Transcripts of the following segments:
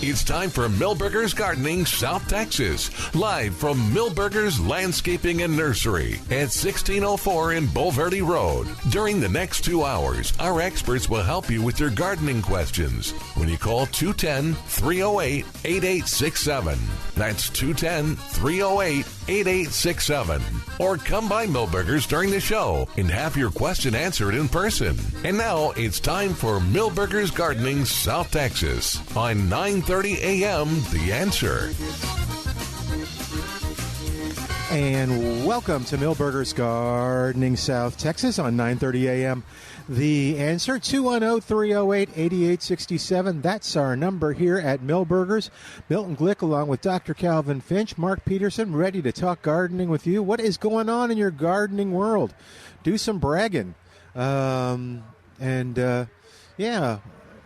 It's time for Milberger's Gardening South Texas, live from Milberger's Landscaping and Nursery at 1604 in Bulverde Road. During the next 2 hours, our experts will help you with your gardening questions when you call 210-308-8867. That's 210-308-8867. Or come by Milberger's during the show and have your question answered in person. And now it's time for Milberger's Gardening South Texas on 9:30 a.m. The Answer. And welcome to Milberger's Gardening South Texas on 9:30 a.m. The Answer, 210-308-8867. That's our number here at Milberger's. Milton Glueck along with Dr. Calvin Finch, Mark Peterson, ready to talk gardening with you. What is going on in your gardening world? Do some bragging. Yeah,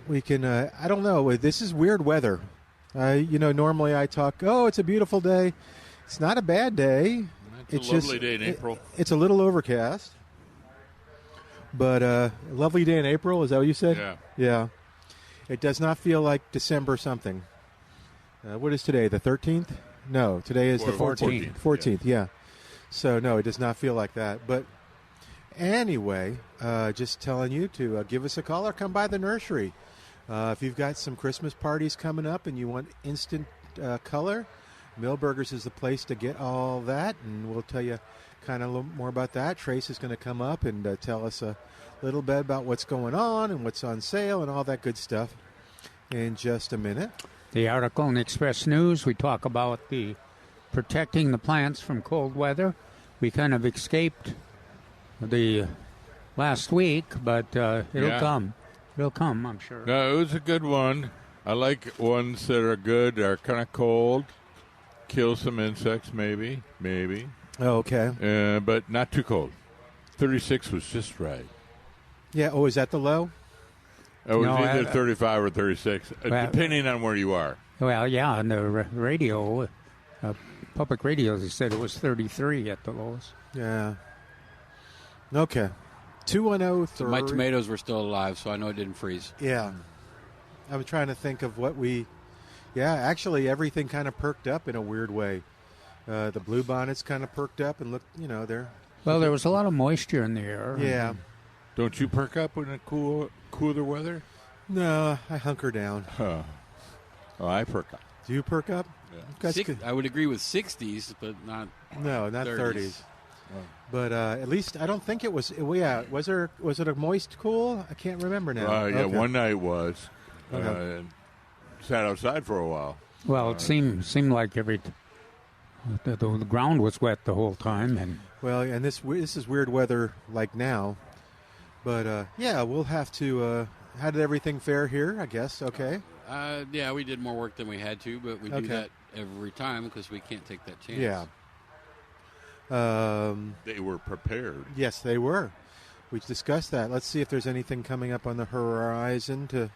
we can, I don't know, this is weird weather. Normally I talk, it's a beautiful day. It's not a bad day. It's a lovely day in April. It's a little overcast. But a lovely day in April, is that what you said? Yeah. Yeah. It does not feel like December something. What is today, the 13th? No, today is the 14th. 14th, yeah. So, no, it does not feel like that. But anyway, just telling you to give us a call or come by the nursery. If you've got some Christmas parties coming up and you want instant color, Milberger's is the place to get all that, and we'll tell you kind of a little more about that. Trace is going to come up and tell us a little bit about what's going on and what's on sale and all that good stuff in just a minute. The article in Express News, we talk about the protecting the plants from cold weather. We kind of escaped the last week, but it'll come. It'll come, I'm sure. No, it was a good one. I like ones that are good, are kind of cold, kill some insects maybe. Oh, okay. But not too cold. 36 was just right. Yeah, is that the low? It was either 35 or 36, depending on where you are. Well, yeah, on the radio, public radio, they said it was 33 at the lowest. Yeah. Okay. 210-3. So my tomatoes were still alive, so I know it didn't freeze. Yeah. I was trying to think of what actually everything kind of perked up in a weird way. The bluebonnets kind of perked up and looked, they're... Well, there was a lot of moisture in the air. Yeah. Don't you perk up in a cooler weather? No, I hunker down. Oh, I perk up. Do you perk up? Yeah. I would agree with 60s, but not 30s. Oh. But at least I don't think it was. Yeah, was it a moist cool? I can't remember now. Yeah, okay. One night was. Sat outside for a while. Well, it seemed like the ground was wet the whole time, and this is weird weather like now. But we'll have to. How did everything fare here? I guess okay. Yeah, we did more work than we had to, but we do that every time because we can't take that chance. Yeah. They were prepared. Yes, they were. We discussed that. Let's see if there's anything coming up on the horizon to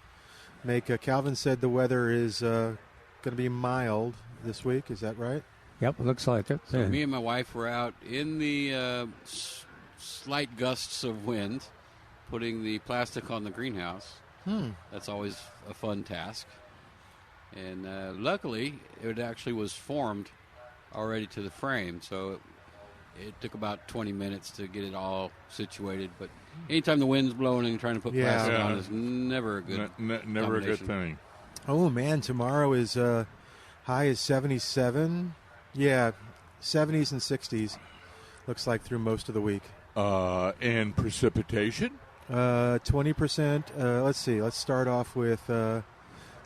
make. Calvin said the weather is going to be mild this week. Is that right? Yep, it looks like it. So me and my wife were out in the slight gusts of wind, putting the plastic on the greenhouse. That's always a fun task. And luckily, it actually was formed already to the frame, so it took about 20 minutes to get it all situated. But anytime the wind's blowing and trying to put plastic on is never a good never a good thing. Oh, man, tomorrow is high is 77. Yeah, 70s and 60s looks like through most of the week. And precipitation? 20%. Let's see. Let's start off with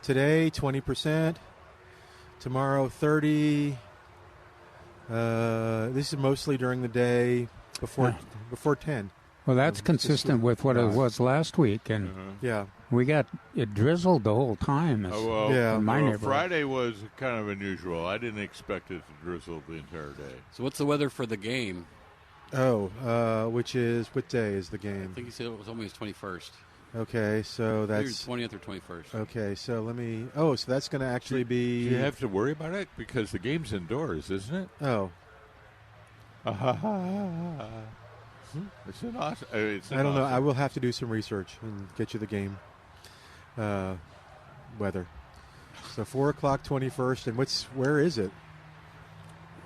today, 20%. Tomorrow, 30. This is mostly during the day before 10. Well, that's consistent with what it was last week, and it drizzled the whole time. In my neighborhood. Friday was kind of unusual. I didn't expect it to drizzle the entire day. So what's the weather for the game? What day is the game? I think he said it was only his 21st. Okay, so that's 20th or 21st. Okay, so let me. So that's going to actually be. Do you have to worry about it because the game's indoors, isn't it? Oh. It's an awesome. I don't know. I will have to do some research and get you the game weather. So 4 o'clock, 21st, and where is it?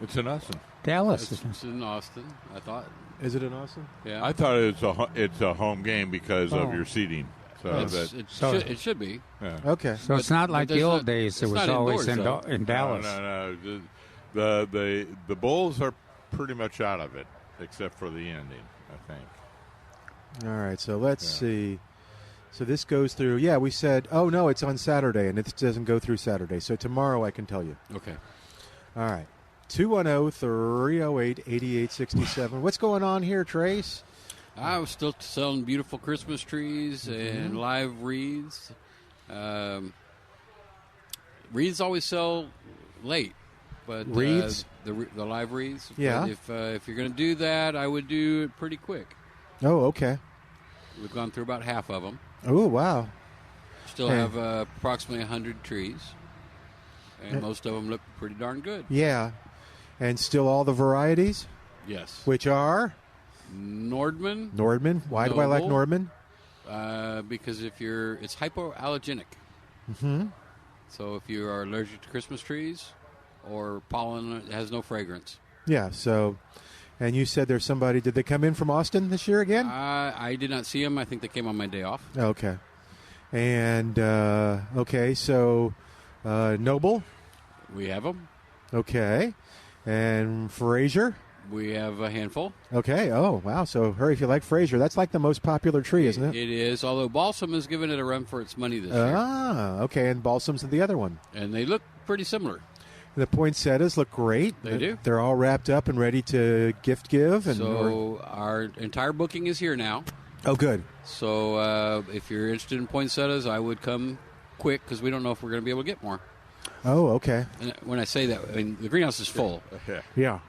It's in Austin. Dallas. It's in Austin, I thought. Is it in Austin? Yeah. I thought it's a home game because of your seating. So it should be. Yeah. Okay. So it's not like the old days. It was always indoors, in Dallas. No. The Bulls are pretty much out of it, except for the ending, I think. All right. So let's see. So this goes through. Yeah, we said. Oh no, it's on Saturday, and it doesn't go through Saturday. So tomorrow I can tell you. Okay. All right. 210-308-8867. What's going on here, Trace? I was still selling beautiful Christmas trees and live wreaths. Wreaths always sell late, but wreaths, the live wreaths. Yeah. But if you're going to do that, I would do it pretty quick. Oh, okay. We've gone through about half of them. Oh, wow. Still have approximately 100 trees, and most of them look pretty darn good. Yeah. And still all the varieties? Yes. Which are? Nordman. Why do I like Nordman? Because it's hypoallergenic. Mm-hmm. So if you are allergic to Christmas trees or pollen, it has no fragrance. Yeah, so, and you said there's somebody, did they come in from Austin this year again? I did not see them. I think they came on my day off. Okay. And, so Noble? We have them. Okay. And Fraser? We have a handful. Okay. Oh, wow. So hurry if you like Fraser. That's like the most popular tree, isn't it? It is, although Balsam has given it a run for its money this year. Ah, okay. And Balsam's the other one. And they look pretty similar. The poinsettias look great. They do. They're all wrapped up and ready to give. And so our entire booking is here now. Oh, good. So if you're interested in poinsettias, I would come quick because we don't know if we're going to be able to get more. Oh, okay. And when I say that, I mean, the greenhouse is full. Yeah.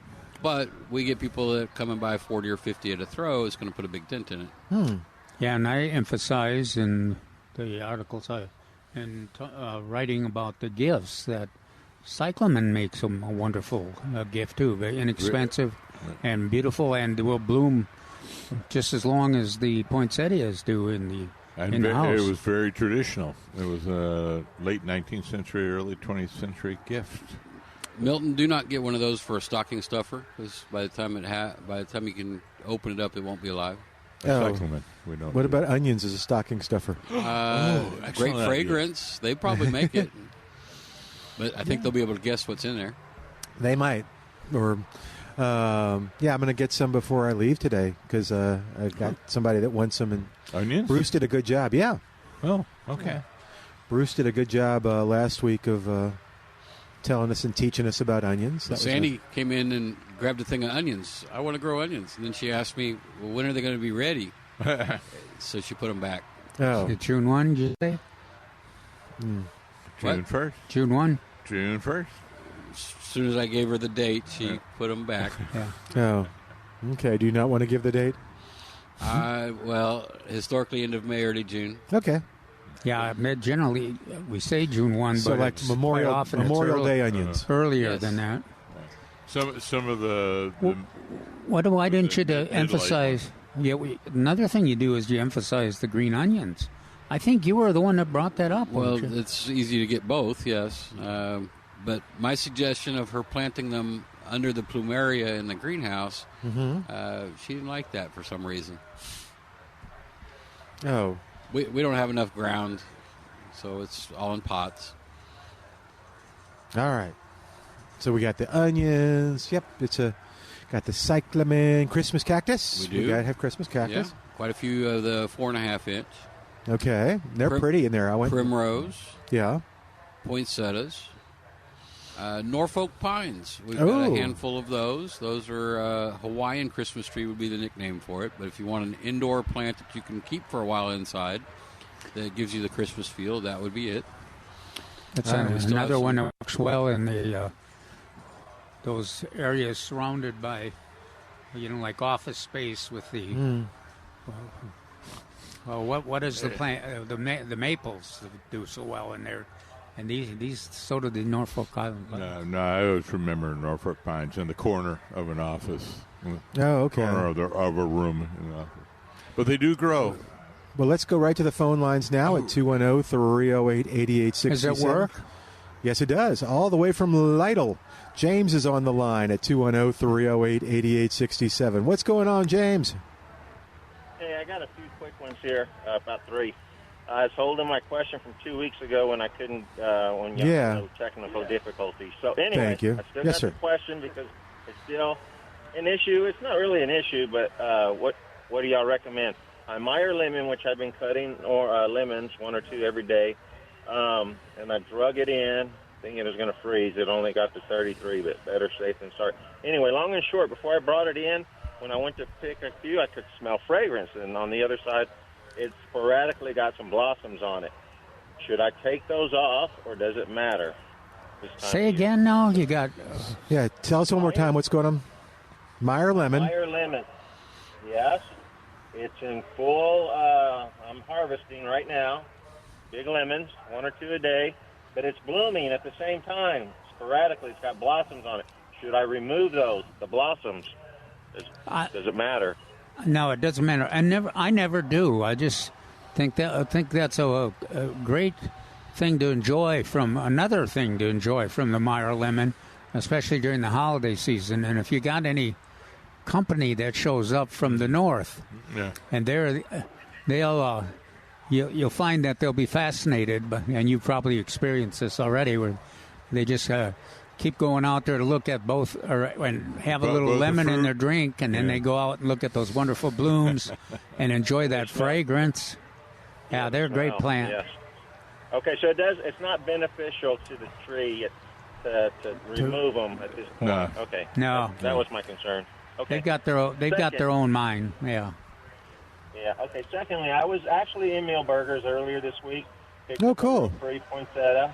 But we get people that come and buy 40 or 50 at a throw. It's going to put a big dent in it. Yeah, and I emphasize in the articles writing about the gifts that cyclamen makes them a wonderful gift, too. Very inexpensive and beautiful, and will bloom just as long as the poinsettias do in the house. It was very traditional. It was a late 19th century, early 20th century gift. Milton, do not get one of those for a stocking stuffer, because by the time you can open it up, it won't be alive. Cyclamen. We don't. What about onions as a stocking stuffer? Great fragrance. They probably make it, but I think they'll be able to guess what's in there. They might, or I'm going to get some before I leave today because I've got somebody that wants some. And onions. Bruce did a good job. Yeah. Oh, okay. Bruce did a good job last week of telling us and teaching us about onions. Sandy came in and grabbed a thing of onions. I want to grow onions. And then she asked me, well, when are they going to be ready? So she put them back. Oh. June 1, did you say? June 1st. June 1? June 1st. As soon as I gave her the date, she put them back. Yeah. Oh. Okay. Do you not want to give the date? Well, historically, end of May, early June. Okay. Yeah, generally we say June 1, so but like it's Memorial often Memorial Day onions. Earlier than that. Some of the why didn't you emphasize? Yeah, another thing you do is you emphasize the green onions. I think you were the one that brought that up. Well, it's easy to get both, yes. But my suggestion of her planting them under the plumeria in the greenhouse, she didn't like that for some reason. Oh. We don't have enough ground, so it's all in pots. All right. So we got the onions. Yep, got the cyclamen Christmas cactus. We do. We got to have Christmas cactus. Yeah, quite a few of the 4.5 inch. Okay, they're pretty in there. Primrose. Yeah. Poinsettias. Norfolk pines. We've got a handful of those. Those are Hawaiian Christmas tree would be the nickname for it. But if you want an indoor plant that you can keep for a while inside, that gives you the Christmas feel, that would be it. That's another one that works well in the those areas surrounded by, like office space with the. Well, what is the plant? The maples do so well in there. And these so do the Norfolk Island pines. No, I always remember Norfolk pines in the corner of an office. Oh, okay. Corner of a room in the office. But they do grow. Well, let's go right to the phone lines now at 210-308-8867. Does it work? Yes, it does. All the way from Lytle. James is on the line at 210-308-8867. What's going on, James? Hey, I got a few quick ones here, about three. I was holding my question from 2 weeks ago when I couldn't, when you had no technical difficulties. So anyway, Thank you. I still got the question because it's still an issue. It's not really an issue, but what do y'all recommend? Meyer lemon, which I've been cutting or lemons, 1 or 2 every day, and I drug it in, thinking it was going to freeze. It only got to 33, but better safe than sorry. Anyway, long and short, before I brought it in, when I went to pick a few, I could smell fragrance, and on the other side, it sporadically got some blossoms on it. Should I take those off, or does it matter? Say again now? You got... Yeah, tell us one more time what's going on. Meyer lemon. Meyer lemon, yes. It's in full, I'm harvesting right now. Big lemons, 1 or 2 a day. But it's blooming at the same time. Sporadically, it's got blossoms on it. Should I remove those, the blossoms? Does it matter? No, it doesn't matter. I never do. I just think that's a great thing to enjoy from another thing to enjoy from the Meyer lemon, especially during the holiday season. And if you got any company that shows up from the north, and you'll find that they'll be fascinated, and you've probably experienced this already, where they just keep going out there to look at both and have a little lemon in their drink, and then they go out and look at those wonderful blooms and enjoy that fragrance. Yeah, they're a great plant. Yes. Okay, so it's not beneficial to the tree to remove them at this point. No. Okay. No. That was my concern. Okay. They've got their own mind. Yeah. Yeah. Okay. Secondly, I was actually in Milberger's earlier this week. Oh, cool. Free poinsettia,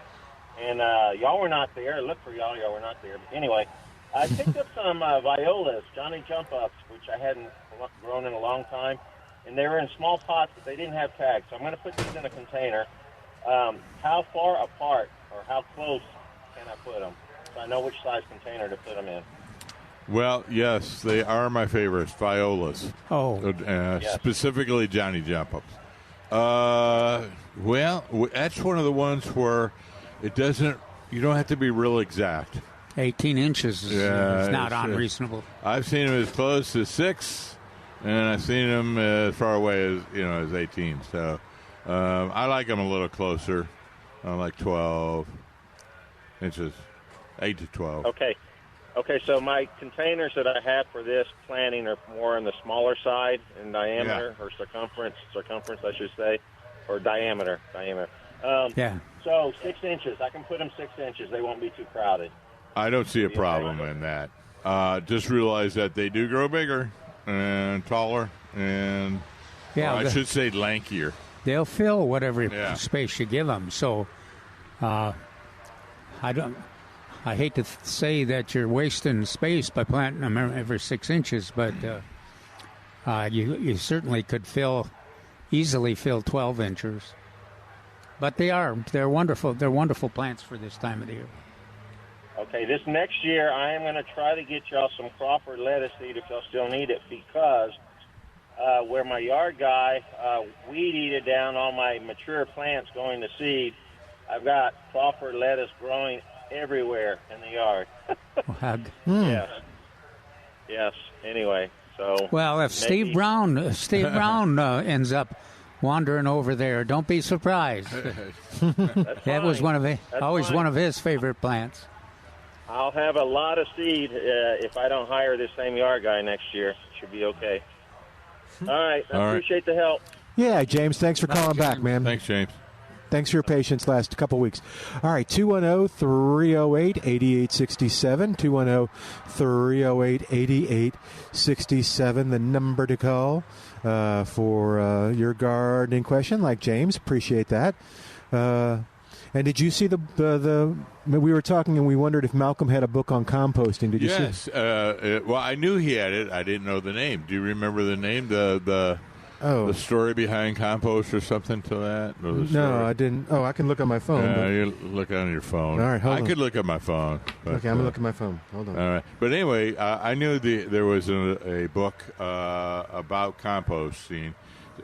and y'all were not there. Look for y'all. Y'all were not there. But anyway, I picked up some violas, Johnny Jump Ups, which I hadn't grown in a long time, and they were in small pots, but they didn't have tags. So I'm going to put these in a container. How far apart or how close can I put them so I know which size container to put them in? Well, yes, they are my favorites, violas. Oh. Yes. Specifically Johnny Jump-Ups. Well, that's one of the ones where you don't have to be real exact. 18 inches is not unreasonable. I've seen them as close as 6, and I've seen them as far away as 18. So I like them a little closer. I like 12 inches, 8 to 12. Okay, so my containers that I have for this planting are more on the smaller side in diameter or circumference, I should say, or diameter. So 6 inches. I can put them 6 inches. They won't be too crowded. I don't see a problem in that. Just realize that they do grow bigger and taller and, I should say, lankier. They'll fill whatever space you give them. So I hate to say that you're wasting space by planting them every 6 inches, but you certainly could easily fill 12 inches. But they're wonderful. They're wonderful plants for this time of the year. Okay, this next year I am going to try to get y'all some Crawford lettuce seed if y'all still need it, because where my yard guy weed-eated down all my mature plants going to seed, I've got Crawford lettuce growing everywhere in the yard. Yes. Anyway, so if Steve Brown ends up wandering over there, don't be surprised. That was one of his favorite plants. I'll have a lot of seed if I don't hire this same yard guy next year. Should be okay. All right. I appreciate the help. Yeah, James. Thanks for calling back, man. Thanks, James. Thanks for your patience last couple weeks. All right, 210-308-8867, 210-308-8867, the number to call for your gardening question, like James. Appreciate that. And did you see we were talking and we wondered if Malcolm had a book on composting. Did you see it? Yes. Well, I knew he had it. I didn't know the name. Do you remember the name? The story behind compost or something to that? No, I didn't. Oh, I can look on my phone. You look on your phone. All right, hold on. I could look at my phone. Okay, I'm going to look at my phone. Hold on. All right. But anyway, I knew there was a book about composting,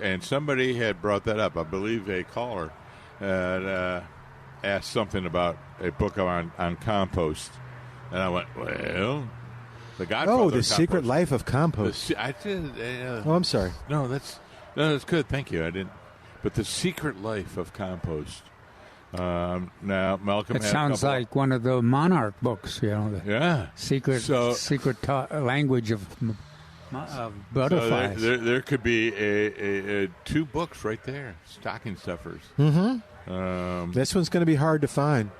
and somebody had brought that up. I believe a caller had asked something about a book on compost, and I went, well, the Godfather. Oh, The Secret Life of Compost. I did. Oh, I'm sorry. No, that's good. Thank you. I didn't. But The Secret Life of Compost. Now, Malcolm. It sounds like one of the Monarch books, Yeah. Secret language of butterflies. So there could be a 2 books right there, stocking stuffers. Mm-hmm. This one's going to be hard to find.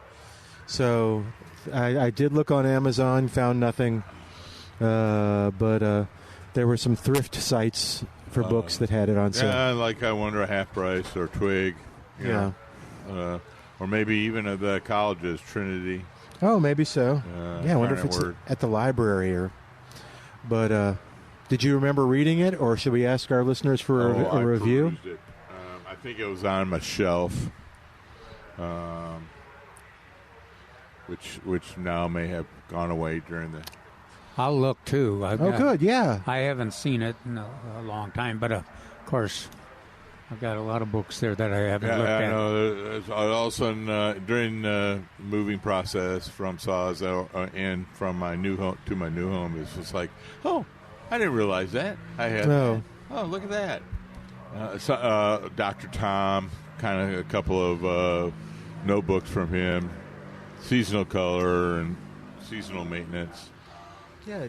So I did look on Amazon, found nothing, but there were some thrift sites for books that had it on sale. Yeah, like I wonder a Half Price or Twig. Yeah. Or maybe even at the colleges, Trinity. Oh, maybe so. I wonder if it's Word. at the library But did you remember reading it, or should we ask our listeners for a review? It. I think it was on my shelf, which now may have gone away during the. I'll look too. Good, yeah. I haven't seen it in a long time, but of course, I've got a lot of books there that I haven't looked at. Know. All of a sudden, during the moving process from Sawzell and from my new home to my new home, it's just like, oh, I didn't realize that. I had. No. Oh, look at that. Dr. Tom, kind of a couple of notebooks from him, seasonal color and seasonal maintenance. Yeah.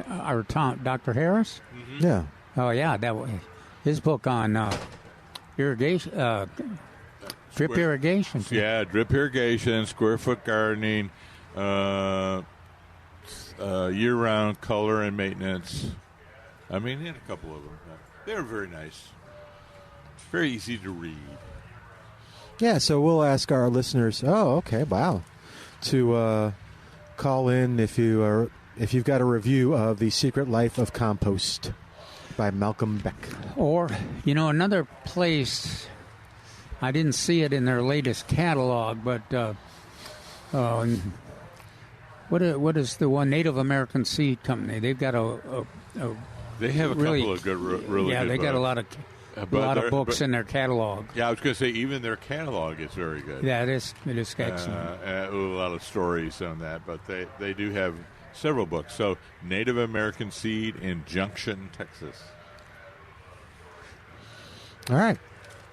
Our Tom, Dr. Harris? Mm-hmm. Yeah. Oh, yeah. That was his book on irrigation, drip irrigation. Yeah, drip irrigation, square foot gardening, year-round color and maintenance. I mean, he had a couple of them. They were very nice. It's very easy to read. Yeah, so we'll ask our listeners. Oh, okay, wow, to call in if you've got a review of The Secret Life of Compost by Malcolm Beck. Or, another place, I didn't see it in their latest catalog, but what is the one, Native American Seed Company? They've got they have a couple of good, really yeah, good they got a lot of books in their catalog. Yeah, I was going to say even their catalog is very good. Yeah, it is excellent. A lot of stories on that, but they do have several books. So Native American Seed in Junction, Texas. All right.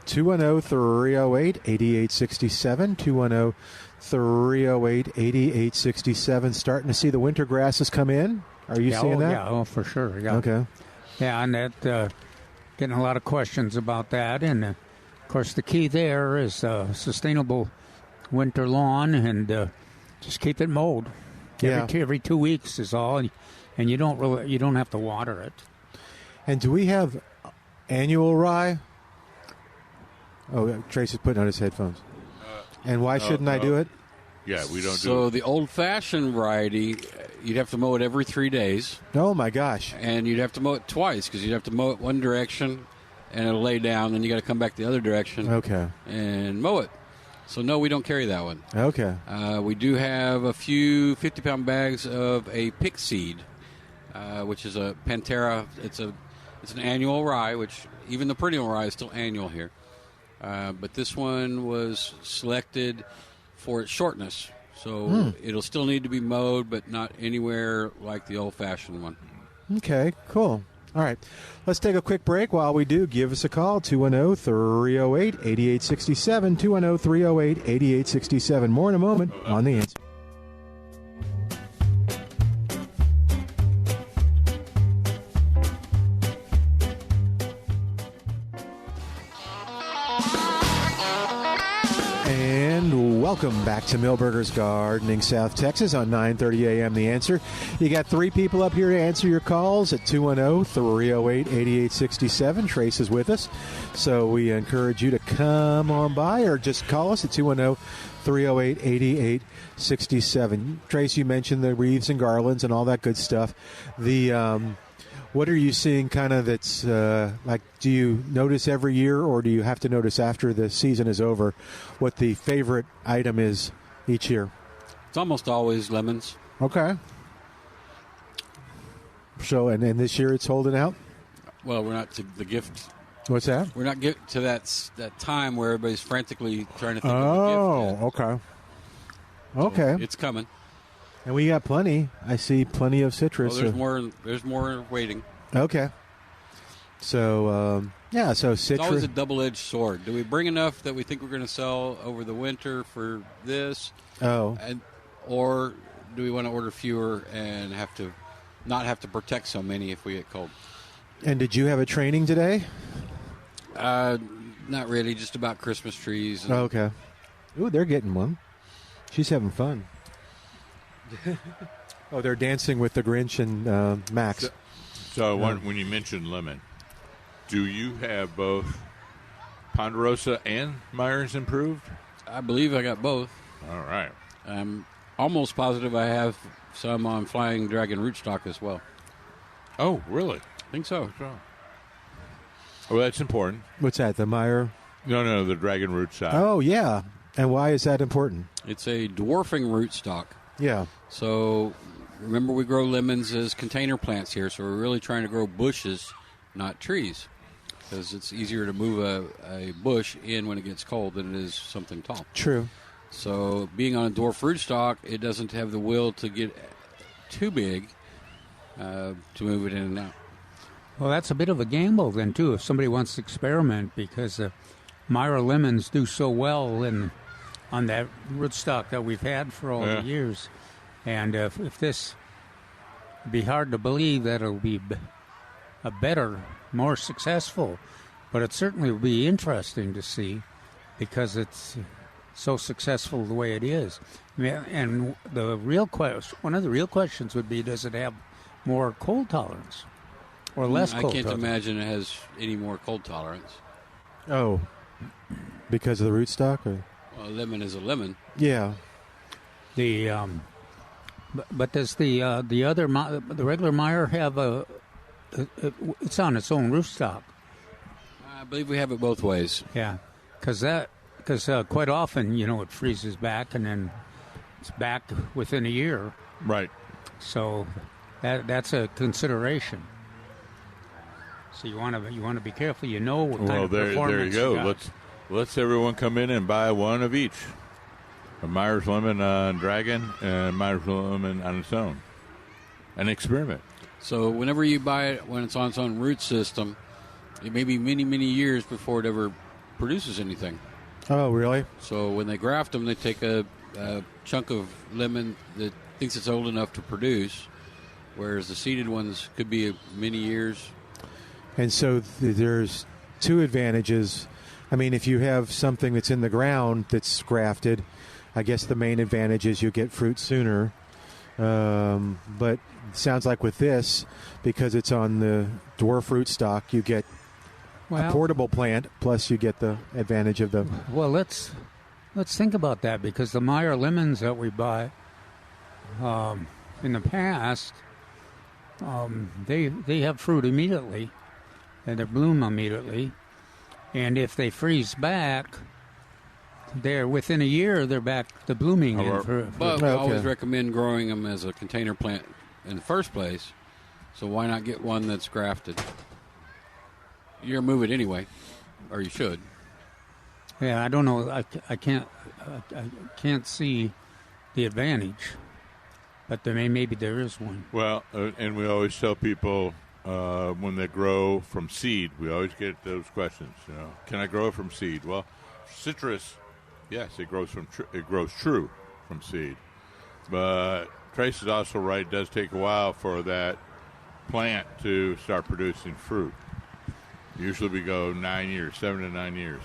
210-308-8867. 210-308-8867. Starting to see the winter grasses come in. Are you seeing that? Yeah, for sure. Yeah. Okay. Yeah, and that getting a lot of questions about that. And, of course, the key there is sustainable winter lawn and just keep it mowed. Every 2 weeks is all, and you don't have to water it. And do we have annual rye? Oh, Trace is putting on his headphones. And why shouldn't I do it? Yeah, we don't do it. So the old-fashioned variety, you'd have to mow it every 3 days. Oh, my gosh. And you'd have to mow it twice because you'd have to mow it one direction and it'll lay down. Then you got to come back the other direction and mow it. So, no, we don't carry that one. Okay. We do have a few 50-pound bags of a pick seed, which is a Pantera. It's an annual rye, which even the perennial rye is still annual here. But this one was selected for its shortness. So it'll still need to be mowed, but not anywhere like the old-fashioned one. Okay, cool. All right. Let's take a quick break. While we do, give us a call, 210-308-8867, 210-308-8867. More in a moment on The Answer. And welcome back to Milberger's Gardening, South Texas on 9:30 a.m. The Answer. You got 3 people up here to answer your calls at 210-308-8867. Trace is with us, so we encourage you to come on by or just call us at 210-308-8867. Trace, you mentioned the wreaths and garlands and all that good stuff. What are you seeing kind of that's like, do you notice every year or do you have to notice after the season is over what the favorite item is each year? It's almost always lemons. Okay. So, and this year it's holding out? Well, we're not to the gift. What's that? We're not get to that time where everybody's frantically trying to think of a gift. Oh, okay. Okay. So it's coming. And we got plenty. I see plenty of citrus. Well, there's more waiting. Okay. So, so citrus. It's always a double-edged sword. Do we bring enough that we think we're going to sell over the winter for this? Or do we want to order fewer and not have to protect so many if we get cold? And did you have a training today? Not really, just about Christmas trees. Okay. Ooh, they're getting one. She's having fun. Oh, they're dancing with the Grinch and Max. So when you mentioned lemon, do you have both Ponderosa and Myers Improved? I believe I got both. All right. I'm almost positive I have some on Flying Dragon rootstock as well. Oh, really? I think so. Well, that's important. What's that, the Meyer? No, the dragon rootstock. Oh, yeah. And why is that important? It's a dwarfing rootstock. Yeah. So remember, we grow lemons as container plants here, so we're really trying to grow bushes, not trees, because it's easier to move a bush in when it gets cold than it is something tall. True. So being on a dwarf rootstock, it doesn't have the will to get too big to move it in and out. Well, that's a bit of a gamble then, too, if somebody wants to experiment, because Myra lemons do so well on that rootstock that we've had for all the years. And if this, it'd be hard to believe that it'll be a better, more successful, but it certainly will be interesting to see because it's so successful the way it is. And one of the real questions would be, does it have more cold tolerance or less cold tolerance? I can't imagine it has any more cold tolerance. Oh, because of the rootstock? Or? Well, a lemon is a lemon. Yeah. But does the regular Meyer have it's on its own rootstock? I believe we have it both ways. Yeah, because quite often, it freezes back and then it's back within a year. Right. So that's a consideration. So you want to be careful. What kind of performance there you go. got. Let's everyone come in and buy one of each. A Myers Lemon on Dragon and Myers Lemon on its own. An experiment. So whenever you buy it, when it's on its own root system, it may be many, many years before it ever produces anything. Oh, really? So when they graft them, they take a chunk of lemon that thinks it's old enough to produce, whereas the seeded ones could be many years. And so there's two advantages. I mean, if you have something that's in the ground that's grafted, I guess the main advantage is you get fruit sooner. But it sounds like with this, because it's on the dwarf rootstock, you get a portable plant, plus you get the advantage of the... Well, let's think about that, because the Meyer lemons that we buy in the past, they have fruit immediately, and they bloom immediately. And if they freeze back, they're within a year they're back to blooming. But we always recommend growing them as a container plant in the first place. So why not get one that's grafted? You're gonna move it anyway, or you should. Yeah, I don't know. I can't see the advantage, but maybe there is one. Well, and we always tell people. When they grow from seed, we always get those questions. Can I grow it from seed? Well, citrus, yes, it grows true from seed. But Trace is also right. It does take a while for that plant to start producing fruit. Usually we go 7 to 9 years.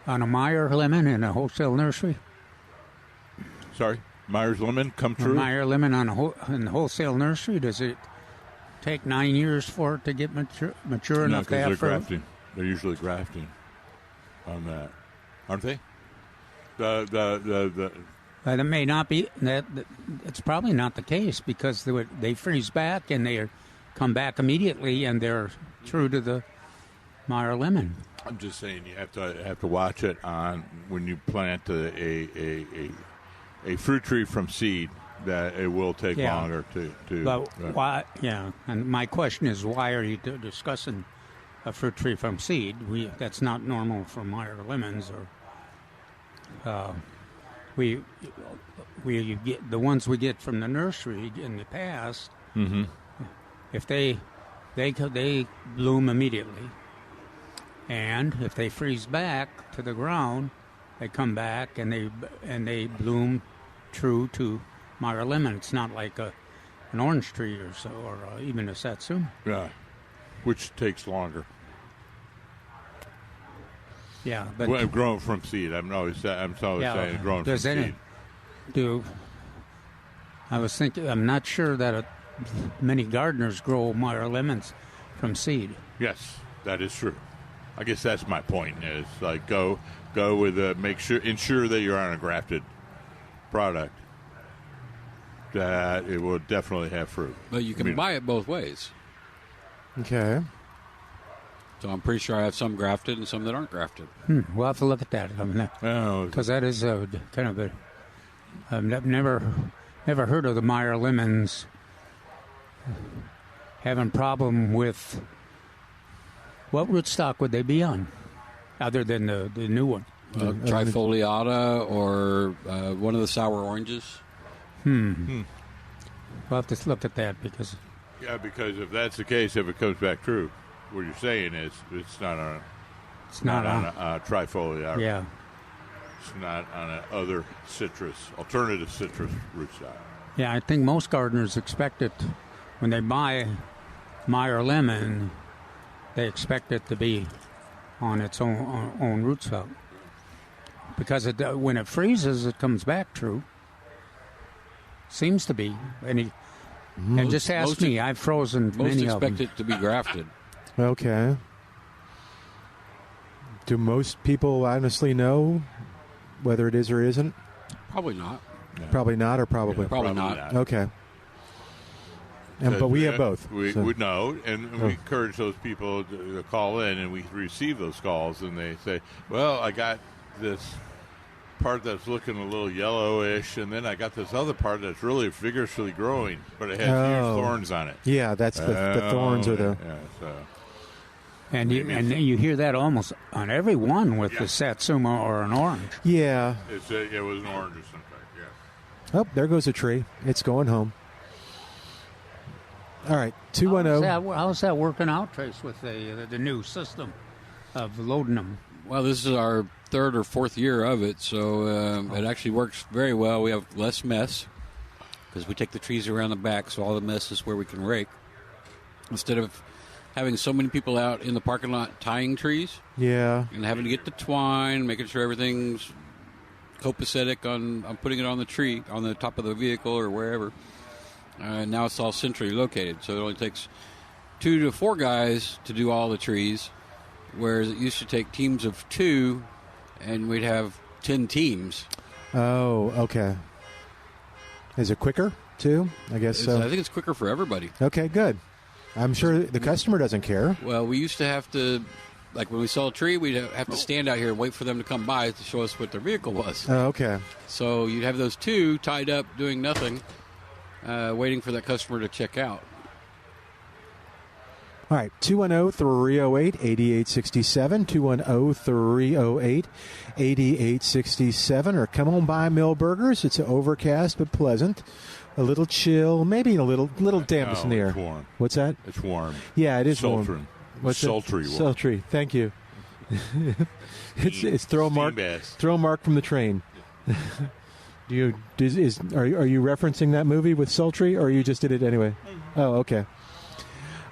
On a Meyer lemon in a wholesale nursery? Sorry, Myers lemon come true. A Meyer lemon in the wholesale nursery, does it take 9 years for it to get mature enough to have fruit? Grafting. They're usually grafting on that, aren't they? That may not be. It's probably not the case, because they freeze back and they come back immediately, and they're true to the Meyer lemon. I'm just saying you have to watch it on when you plant a fruit tree from seed. That it will take longer to. But why? Yeah, and my question is, why are you discussing a fruit tree from seed? That's not normal for Meyer lemons, or we get the ones we get from the nursery in the past. Mm-hmm. If they bloom immediately, and if they freeze back to the ground, they come back and they bloom true to Meyer lemon. It's not like an orange tree or so, or even a satsuma. Yeah, which takes longer. Yeah, but well, grown from seed. I'm always saying grown from seed. I was thinking. I'm not sure that many gardeners grow Meyer lemons from seed. Yes, that is true. I guess that's my point. Is like go with ensure that you're on a grafted product. That it will definitely have fruit. But you can buy it both ways. Okay. So I'm pretty sure I have some grafted and some that aren't grafted. We'll have to look at that. Because that is kind of a. I've never heard of the Meyer lemons having problem with. What rootstock would they be on, other than the new one? Trifoliata or one of the sour oranges. We'll have to look at that because. Yeah, because if that's the case, if it comes back true, what you're saying is it's not on. It's not on a trifoliata. Yeah. It's not on an alternative citrus rootstock. Yeah, I think most gardeners expect it when they buy Meyer lemon. They expect it to be on its own rootstock because when it freezes, it comes back true. Seems to be, and just ask me. I've frozen many of them. Most expect it to be grafted. Okay. Do most people honestly know whether it is or isn't? Probably not. No. Probably not, or probably? Yeah, probably not. Okay. But we have both. We know, and we encourage those people to call in, and we receive those calls, and they say, well, I got this part that's looking a little yellowish, and then I got this other part that's really vigorously growing, but it has huge thorns on it. Yeah, that's the thorns are the... Yeah, so. And you hear that almost on every one with the satsuma or an orange. Yeah. It was an orange or something, yeah. Oh, there goes a tree. It's going home. All right, 210. How's that working out, Trace, with the new system of loading them? Well, this is our third or fourth year of it, so it actually works very well. We have less mess because we take the trees around the back, so all the mess is where we can rake. Instead of having so many people out in the parking lot tying trees, and having to get the twine, making sure everything's copacetic on putting it on the tree, on the top of the vehicle or wherever. Now it's all centrally located, so it only takes 2 to 4 guys to do all the trees, whereas it used to take teams of 2, and we'd have 10 teams. Oh, okay. Is it quicker, too? I guess so. I think it's quicker for everybody. Okay, good. I'm sure the customer doesn't care. Well, we used to have to, like when we saw a tree, we'd have to stand out here and wait for them to come by to show us what their vehicle was. Oh, okay. So you'd have those 2 tied up doing nothing, waiting for that customer to check out. All right, 210-308-8867, 210-308-8867, or come on by Millburgers. It's overcast but pleasant. A little chill, maybe a little dampness in the air. It's warm. What's that? It's warm. Yeah, it is Sultry. warm. What's sultry warm. Sultry. Thank you. It's throw mark from the train. Are you referencing that movie with Sultry, or you just did it anyway? Oh, okay.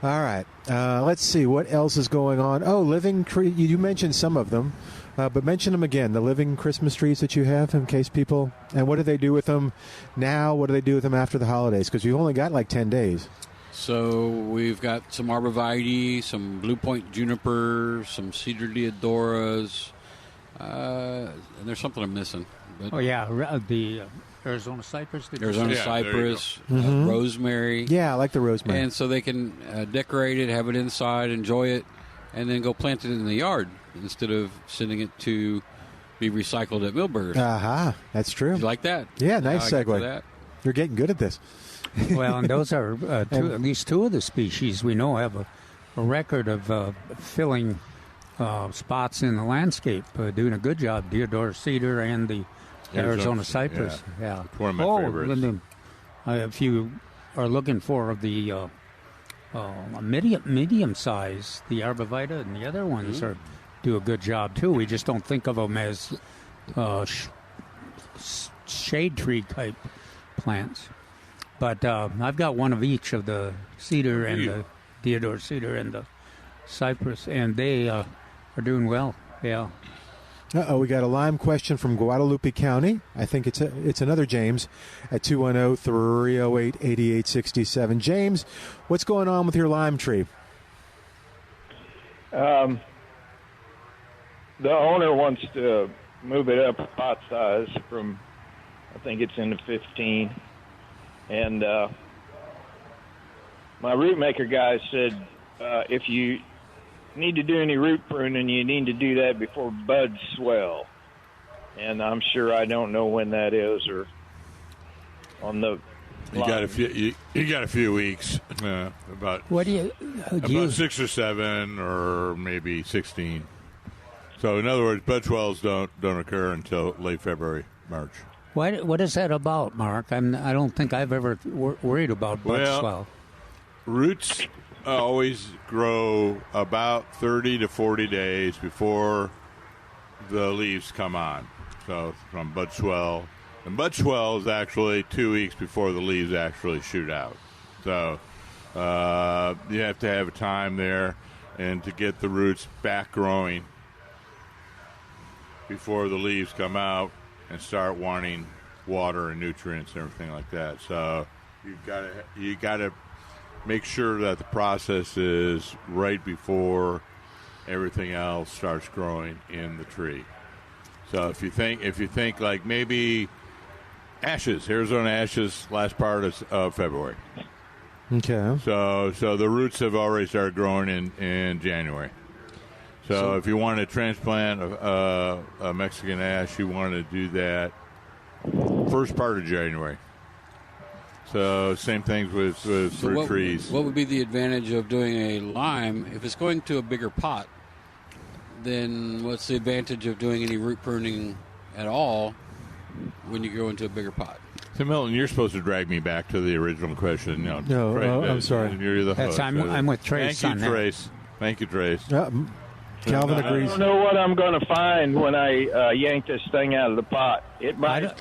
All right. Let's see what else is going on. Oh, living tree. You mentioned some of them, but mention them again. The living Christmas trees that you have, in case people. And what do they do with them now? What do they do with them after the holidays? Because we've only got like 10 days. So we've got some arborvitae, some blue point juniper, some cedar deodoras, and there's something I'm missing. But the Arizona cypress. Cypress, rosemary. Yeah, I like the rosemary. And so they can decorate it, have it inside, enjoy it, and then go plant it in the yard instead of sending it to be recycled at Millburgers. Aha, that's true. You like that? Yeah, nice segue. You're getting good at this. Well, and those are at least 2 of the species we know have a record of filling spots in the landscape, doing a good job. Deodar cedar and the Arizona cypress. Yeah. It's one of my favorites. If you are looking for the medium size, the arborvitae and the other ones do a good job too. We just don't think of them as shade tree type plants. But I've got one of each of the cedar and the deodar cedar and the cypress, and they are doing well. Yeah. We got a lime question from Guadalupe County. I think it's another James at 210-308-8867. James, what's going on with your lime tree? The owner wants to move it up a pot size from, I think it's in the 15. And my root maker guy said if you need to do any root pruning, you need to do that before buds swell. And I'm sure I don't know when that is, or on the. You got a few weeks, about 6 or 7, or maybe 16. So in other words, bud swells don't occur until late February, March. What is that about, Mark? I don't think I've ever worried about bud swell. Roots always grow about 30 to 40 days before the leaves come on. So from bud swell. And bud swell is actually 2 weeks before the leaves actually shoot out. So you have to have a time there and to get the roots back growing before the leaves come out and start wanting water and nutrients and everything like that. So you got to make sure that the process is right before everything else starts growing in the tree. So if you think like maybe Arizona ashes, last part of February. Okay. So the roots have already started growing in January. So if you want to transplant a Mexican ash, you want to do that first part of January. So same things with fruit trees. What would be the advantage of doing a lime? If it's going to a bigger pot, then what's the advantage of doing any root pruning at all when you go into a bigger pot? So Milton, you're supposed to drag me back to the original question. No, I'm sorry. You're the host. I'm with Trace. Thank you, Trace. Thank you, Trace. Calvin agrees. I don't know what I'm going to find when I yank this thing out of the pot. It might.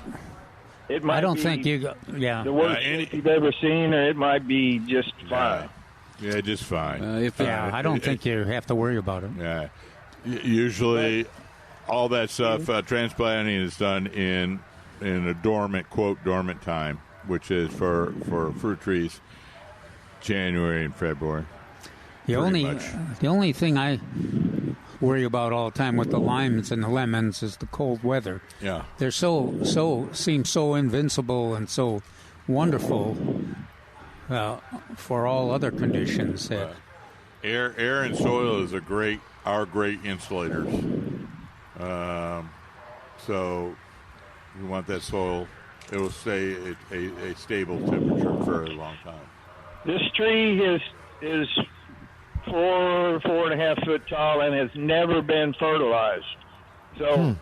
I don't think you. Yeah. The worst you've ever seen, or it might be just fine. Yeah, just fine. I don't think you have to worry about it. Yeah. Usually, all that stuff transplanting is done in a dormant time, which is for fruit trees, January and February. The only thing I worry about all the time with the limes and the lemons is the cold weather. Yeah, they're seem so invincible and so wonderful for all other conditions. That air and soil are great insulators. So we want that soil; it will stay at a stable temperature for a long time. This tree is 4.5 foot tall and has never been fertilized. So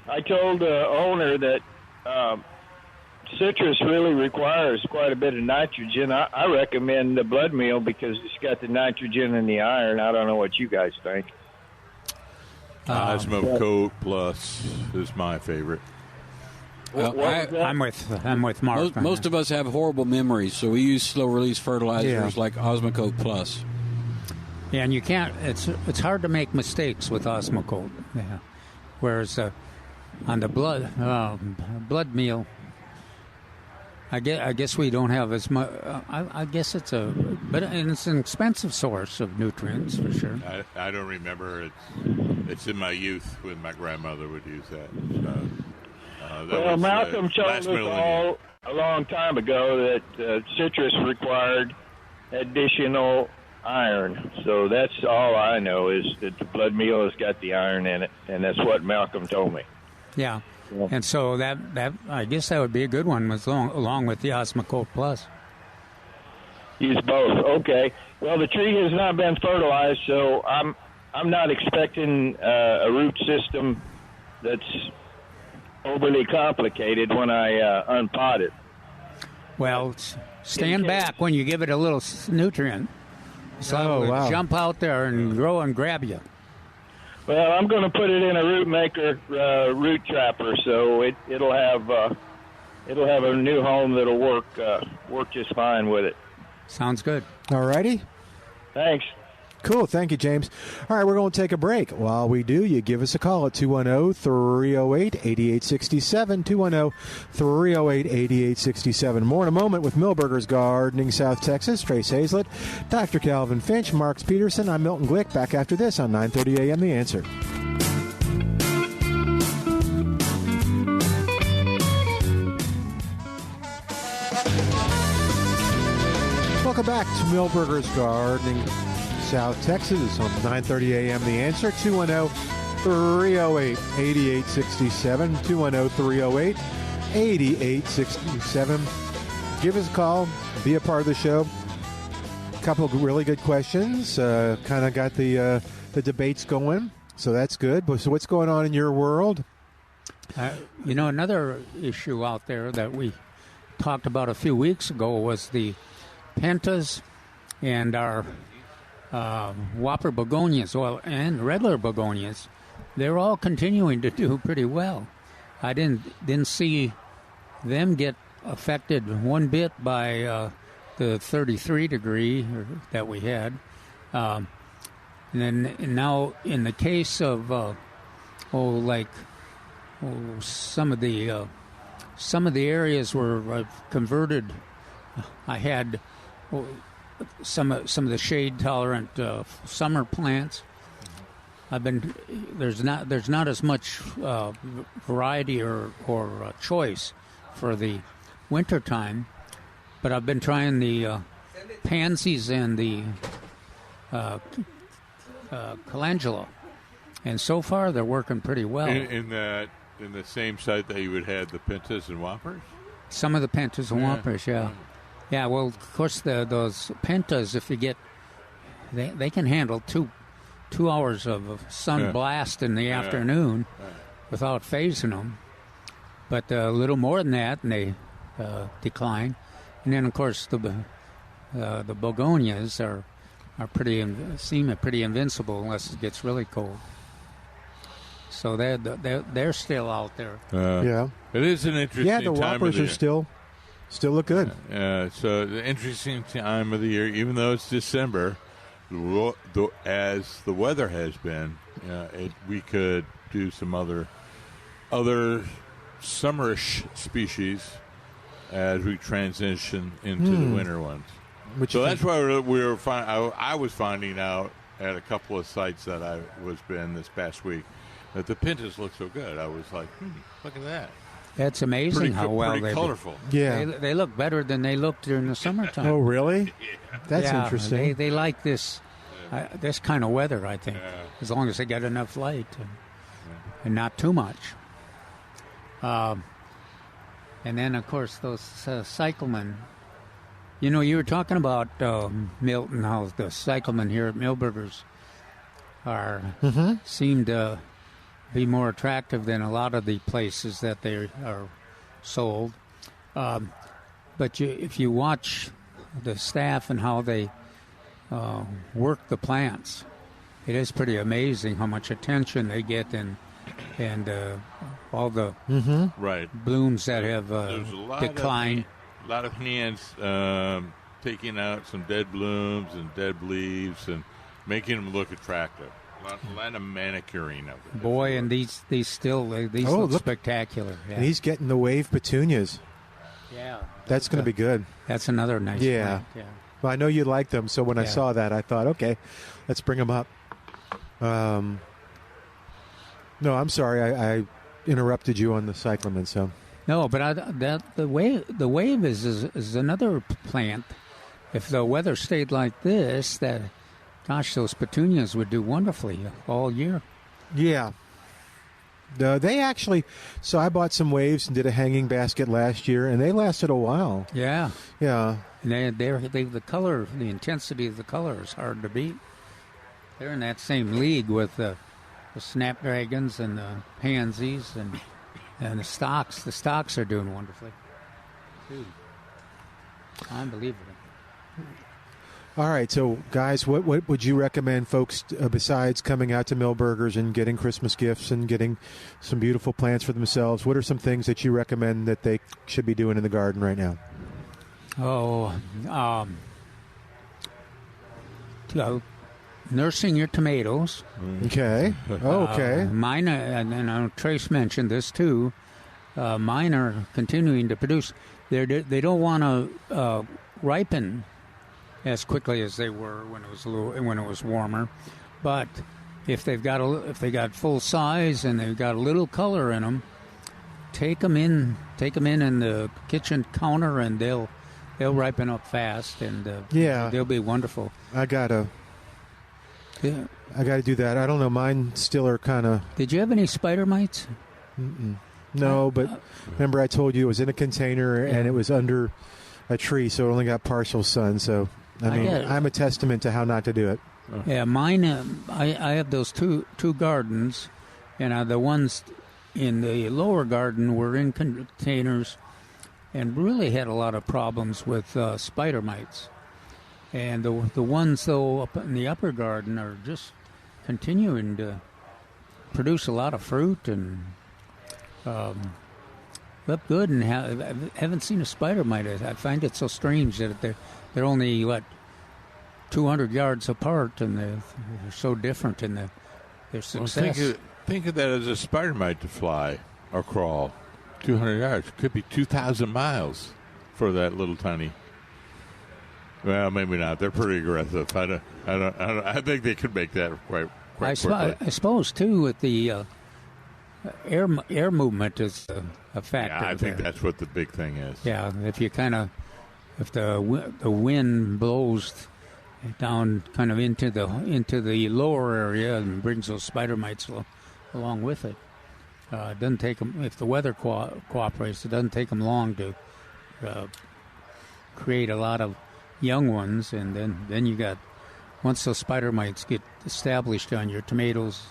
I told the owner that citrus really requires quite a bit of nitrogen. I recommend the blood meal because it's got the nitrogen and the iron. I don't know what you guys think. Osmocote Plus is my favorite. Well, I'm with Mark. Most of us have horrible memories, so we use slow-release fertilizers like Osmocote Plus. Yeah, and you can't. It's hard to make mistakes with Osmocote. Yeah, whereas on the blood meal, I guess we don't have as much. I guess it's it's an expensive source of nutrients for sure. I don't remember. It's in my youth when my grandmother would use that. So, Malcolm told us all a long time ago that citrus required additional iron. So that's all I know is that the blood meal has got the iron in it, and that's what Malcolm told me. Yeah. And so that I guess that would be a good one along with the Osmocote Plus. Use both. Okay. Well, the tree has not been fertilized, so I'm not expecting a root system that's overly complicated when I unpot it. Well, stand back when you give it a little nutrient. So it'll jump out there and grow and grab you. Well, I'm going to put it in a root maker root trapper, so it'll have a new home that'll work just fine with it. Sounds good. All righty. Thanks. Cool. Thank you, James. All right, we're going to take a break. While we do, you give us a call at 210-308-8867, 210-308-8867. More in a moment with Milberger's Gardening, South Texas. Trace Hazlett, Dr. Calvin Finch, Marks Peterson. I'm Milton Glueck. Back after this on 9:30 a.m. The Answer. Welcome back to Milberger's Gardening, South Texas on 9:30 a.m. The Answer, 210-308-8867, 210-308-8867. Give us a call, be a part of the show. A couple of really good questions, kind of got the debates going, so that's good. So what's going on in your world? Another issue out there that we talked about a few weeks ago was the pentas and our whopper begonias, and regular begonias. They're all continuing to do pretty well. I didn't see them get affected one bit by the 33 degree that we had. And now in the case of some of the areas where I've converted, I had some of the shade tolerant summer plants. There's not as much variety or choice for the winter time, but I've been trying the pansies and the calendula, and so far they're working pretty well. In the same site that you would have the pentas and whoppers? Some of the pentas and whoppers, yeah. Yeah, well, of course, those pentas, if you get, they can handle two hours of sun blast in the afternoon without phasing them. But a little more than that, and they decline. And then, of course, the begonias seem pretty invincible unless it gets really cold. So they're still out there. Yeah, it is an interesting time. Yeah, the whoppers are still look good. So the interesting time of the year, even though it's December, as the weather has been, we could do some other summerish species as we transition into the winter ones. So that's why I was finding out at a couple of sites that I was been this past week that the pentas look so good. I was like, look at that. It's amazing how well they colorful. Yeah, they look better than they looked during the summertime. Oh, really? That's interesting. They like this kind of weather, I think, as long as they get enough light and not too much. And then, of course, those cyclamen. You were talking about Milton, how the cyclamen here at Milberger's seem to be more attractive than a lot of the places that they are sold. But if you watch the staff and how they work the plants, it is pretty amazing how much attention they get and all the blooms that have declined. A lot of hands taking out some dead blooms and dead leaves and making them look attractive. A lot of manicuring of it. Boy, and these look spectacular. Yeah. And he's getting the wave petunias. Yeah. That's going to be good. That's another nice plant. Yeah. Well, I know you like them, so when I saw that, I thought, okay, let's bring them up. No, I'm sorry. I interrupted you on the cyclamen, so. No, but the wave is another plant. If the weather stayed like this, gosh, those petunias would do wonderfully all year. Yeah. They actually, so I bought some waves and did a hanging basket last year, and they lasted a while. Yeah. Yeah. And the color, the intensity of the color is hard to beat. They're in that same league with the snapdragons and the pansies and And the stocks are doing wonderfully. Dude, unbelievable. All right, so guys, what would you recommend folks besides coming out to Milberger's and getting Christmas gifts and getting some beautiful plants for themselves? What are some things that you recommend that they should be doing in the garden right now? Nursing your tomatoes. Okay. Okay. Mine, and Trace mentioned this too. Mine are continuing to produce. They don't want to ripen as quickly as they were when it was warmer, but if they got full size and they've got a little color in them, take them in the kitchen counter and they'll ripen up fast and they'll be wonderful. I gotta do that. I don't know. Mine still are kind of. Did you have any spider mites? No, but remember I told you it was in a container and it was under a tree, so it only got partial sun. So I'm a testament to how not to do it. Yeah, mine. I have those two gardens, and the ones in the lower garden were in containers, and really had a lot of problems with spider mites. And the ones though up in the upper garden are just continuing to produce a lot of fruit and look good. And haven't seen a spider mite. I find it so strange that they're only 200 yards apart, and they're so different in their success. Well, think of that as a spider mite to fly or crawl 200 yards. Could be 2,000 miles for that little tiny. Well, maybe not. They're pretty aggressive. I think they could make that quite quickly. I suppose too with the air movement is a factor. Yeah, I think that's what the big thing is. Yeah, if the wind blows down kind of into the lower area and brings those spider mites along with it, it doesn't take them. If the weather cooperates, it doesn't take them long to create a lot of young ones, and then you got, once those spider mites get established on your tomatoes,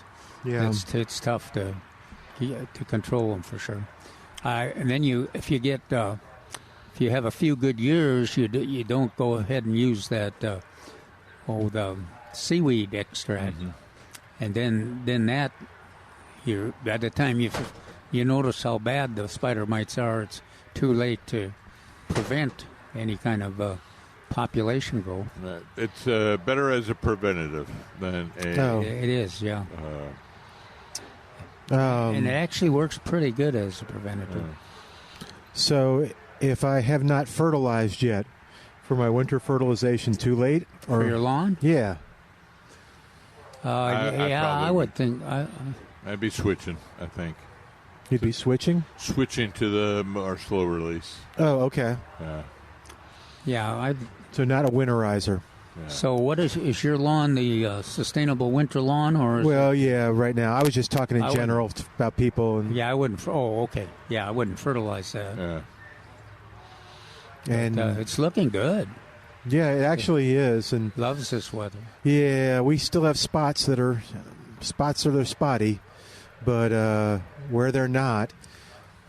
it's tough to control them for sure. And then if you have a few good years, you don't go ahead and use that the seaweed extract, and then that by the time you notice how bad the spider mites are, it's too late to prevent any kind of population growth. It's better as a preventative than a. It is, yeah. And it actually works pretty good as a preventative. So, if I have not fertilized yet for my winter fertilization, too late? Or for your lawn? Yeah. I would think. I'd be switching, I think. You'd be switching? Switching to the more slow release. Oh, okay. Yeah. So not a winterizer. Yeah. So what is your lawn, the sustainable winter lawn? Yeah, right now. I was just talking in general about people. And I wouldn't. Oh, okay. Yeah, I wouldn't fertilize that. Yeah. And it's looking good. Yeah, it actually is. And loves this weather. Yeah, we still have spots that are spotty, but where they're not,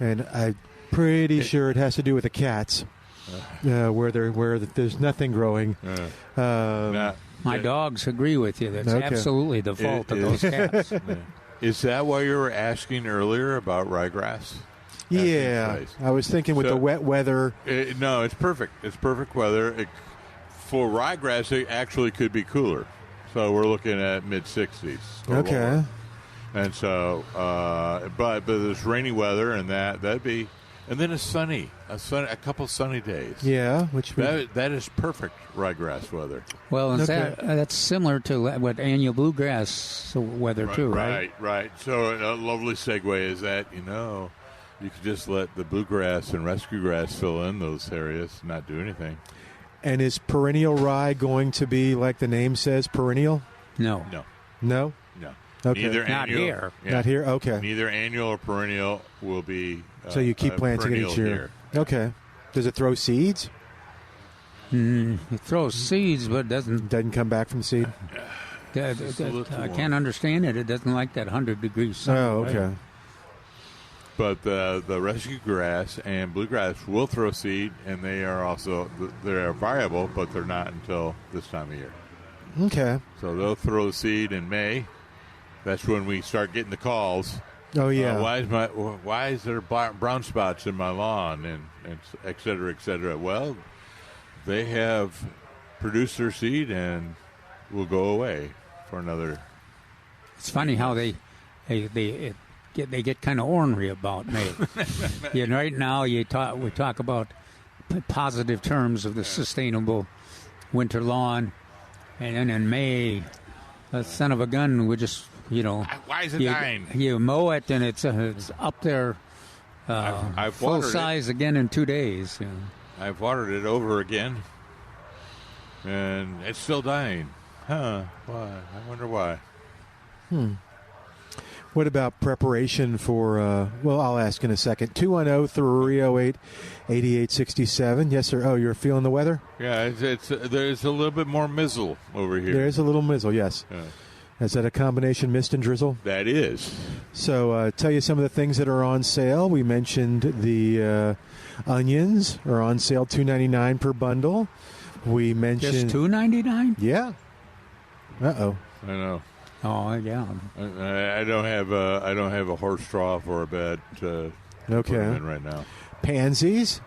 and I'm pretty sure it has to do with the cats. Where there's nothing growing. My dogs agree with you. That's absolutely the fault of those cats. Is that why you were asking earlier about ryegrass? Yeah, I was thinking with the wet weather. No, it's perfect. It's perfect weather. For ryegrass, it actually could be cooler. So we're looking at mid-60s. Okay. Lower. And so, but there's rainy weather, and that'd be. And then a couple sunny days. Yeah, that is perfect ryegrass weather. Well, that's similar to what annual bluegrass weather too, right? Right. So a lovely segue is that you could just let the bluegrass and rescue grass fill in those areas, and not do anything. And is perennial rye going to be like the name says, perennial? No. Okay. Neither not annual, here. Yeah. Not here. Okay. Neither annual or perennial will be. So you keep planting it each year. Here. Okay. Does it throw seeds? It throws seeds, but doesn't come back from seed. I can't understand it. It doesn't like that 100-degree sun. Oh, okay. But the rescue grass and bluegrass will throw seed, and they are viable, but they're not until this time of year. Okay. So they'll throw seed in May. That's when we start getting the calls. Oh yeah. Why is there brown spots in my lawn and et cetera, et cetera? Well, they have produced their seed and will go away for another. It's funny how they get kind of ornery about May. Right now we talk about positive terms of the sustainable winter lawn, and then in May, the son of a gun would just why is it dying? You mow it and it's up there I've full size again in 2 days. I've watered it over again, and it's still dying. Huh? Why? I wonder why. What about preparation for, I'll ask in a second. 210-308-8867. Yes, sir. Oh, you're feeling the weather? Yeah, there's a little bit more mizzle over here. There's a little mizzle, yes. Yeah. Is that a combination mist and drizzle? That is. So tell you some of the things that are on sale. We mentioned the onions are on sale, $2.99 per bundle. We mentioned... Just $2.99? Yeah. Uh-oh. I know. Oh yeah. I don't have a horse trough or a bed to put them in right now. Pansies,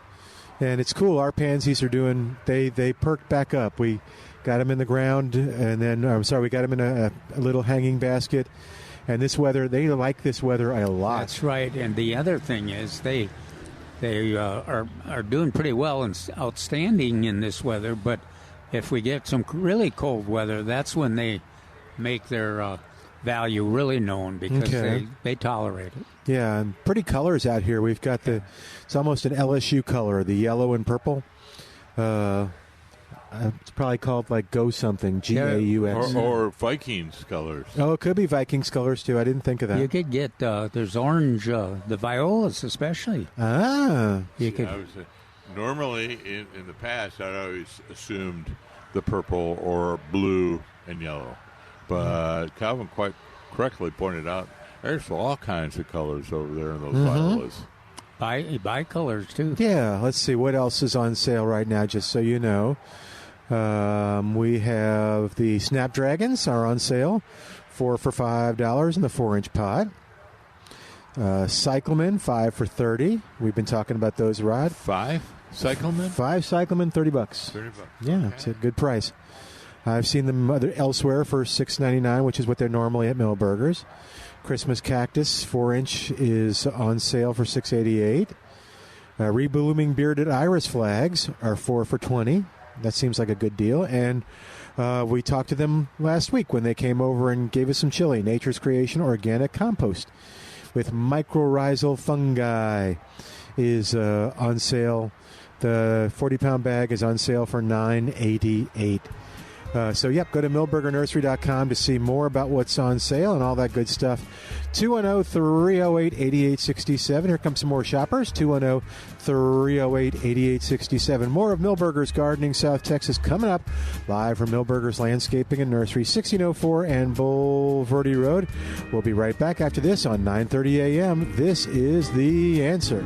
and it's cool. Our pansies are doing. They perked back up. We got them in the ground, and then we got them in a little hanging basket. And this weather, they like this weather a lot. That's right. And the other thing is they are doing pretty well and outstanding in this weather. But if we get some really cold weather, that's when they make their value really known, because they tolerate it. Yeah, and pretty colors out here. We've got it's almost an LSU color, the yellow and purple. It's probably called like Go Something, G-A-U-X. Or Vikings colors. Oh, it could be Vikings colors too. I didn't think of that. You could get, there's orange, the violas especially. Ah. Normally, in the past, I'd always assumed the purple or blue and yellow. But Calvin quite correctly pointed out there's all kinds of colors over there in those violas. Bicolors, too. Yeah, let's see. What else is on sale right now, just so you know? We have the Snapdragons are on sale, 4 for $5 in the 4-inch pot. Cyclamen, 5 for $30. We've been talking about those, Rod. 5 Cyclamen? 5 Cyclamen, $30. $30. Yeah, okay. It's a good price. I've seen them elsewhere for $6.99, which is what they're normally at Millburgers. Christmas Cactus 4-inch is on sale for $6.88. Reblooming bearded iris flags are 4 for $20. That seems like a good deal. And we talked to them last week when they came over and gave us some chili. Nature's Creation Organic Compost with mycorrhizal fungi is on sale. The 40-pound bag is on sale for $9.88. Go to millburgernursery.com to see more about what's on sale and all that good stuff. 210-308-8867. Here comes some more shoppers. 210-308-8867. More of Millburgers Gardening South Texas coming up live from Millburgers Landscaping and Nursery, 1604 and Bulverde Road. We'll be right back after this on 9:30 a.m. This is The Answer.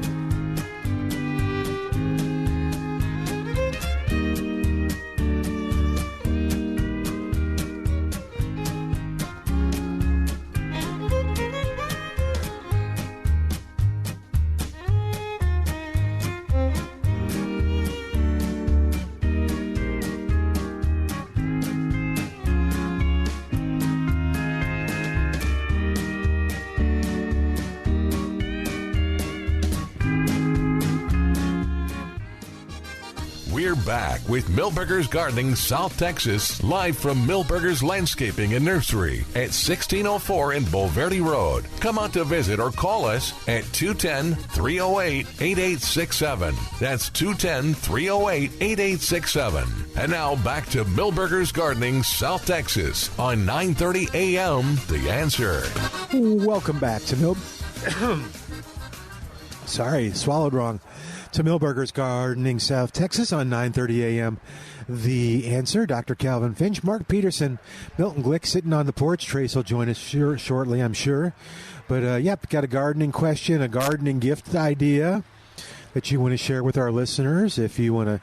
We're back with Millburgers Gardening South Texas, live from Millburgers Landscaping and Nursery at 1604 in Bulverde Road. Come out to visit or call us at 210-308-8867. That's 210-308-8867. And now back to Millburgers Gardening South Texas on 9:30 a.m. The Answer. Welcome back to Sorry, swallowed wrong. to Milberger's Gardening South Texas on 9:30 a.m. The Answer. Dr. Calvin Finch, Mark Peterson, Milton Glueck sitting on the porch. Trace will join us shortly, I'm sure. But, got a gardening question, a gardening gift idea that you want to share with our listeners. If you want to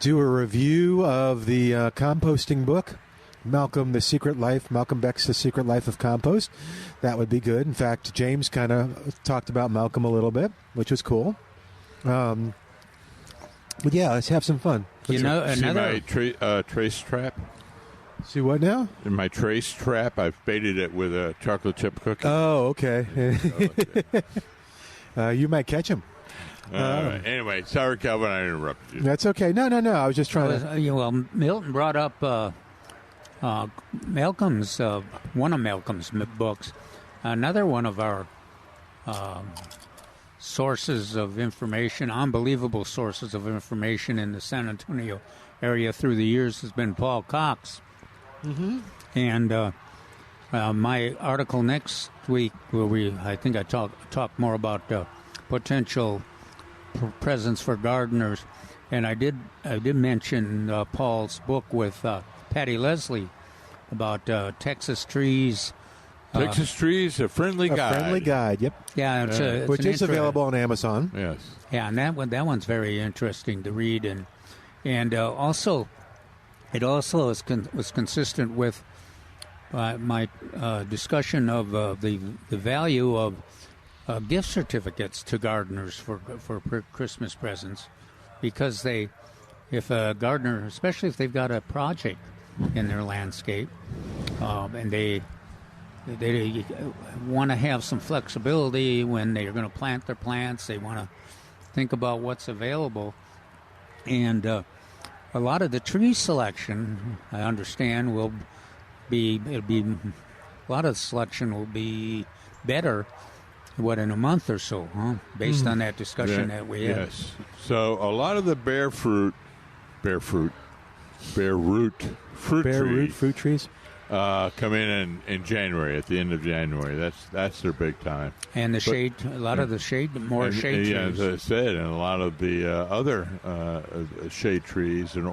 do a review of the composting book, Malcolm Beck's The Secret Life of Compost, that would be good. In fact, James kind of talked about Malcolm a little bit, which was cool. But yeah, let's have some fun. See my trace trap? See what now? In my trace trap, I've baited it with a chocolate chip cookie. Oh, okay. You might catch him. Anyway, sorry, Calvin, I interrupted you. That's okay. No. I was just trying to... Well, Milton brought up Malcolm's, one of Malcolm's books. Another one of our sources of information, unbelievable sources of information in the San Antonio area through the years has been Paul Cox. Mm-hmm. And my article next week, where I think I talk more about potential presents for gardeners, and I did mention Paul's book with Patty Leslie about Texas trees. Texas Trees, a friendly guide. A friendly guide, yep. Yeah, which is available on Amazon. Yes. Yeah, and that one's very interesting to read, and also it also was consistent with my discussion of the value of gift certificates to gardeners for Christmas presents, because if a gardener, especially if they've got a project in their landscape, and they want to have some flexibility when they're going to plant their plants. They want to think about what's available. And a lot of the tree selection, I understand, a lot of the selection will be better, in a month or so, based on that discussion that we had. Yes. So a lot of the bare root fruit trees come in January, at the end of January. That's their big time. And the shade, a lot of the shade, more shade trees. Yeah, as I said, and a lot of the other shade trees and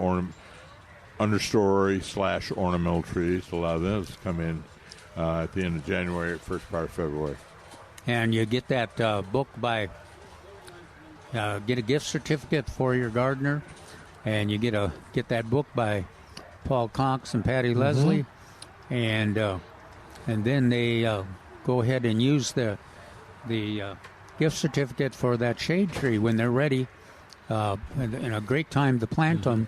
understory / ornamental trees, a lot of those come in at the end of January, first part of February. And you get that book get a gift certificate for your gardener, and you get that book by Paul Cox and Patty Leslie. And then they go ahead and use the gift certificate for that shade tree when they're ready, and a great time to plant them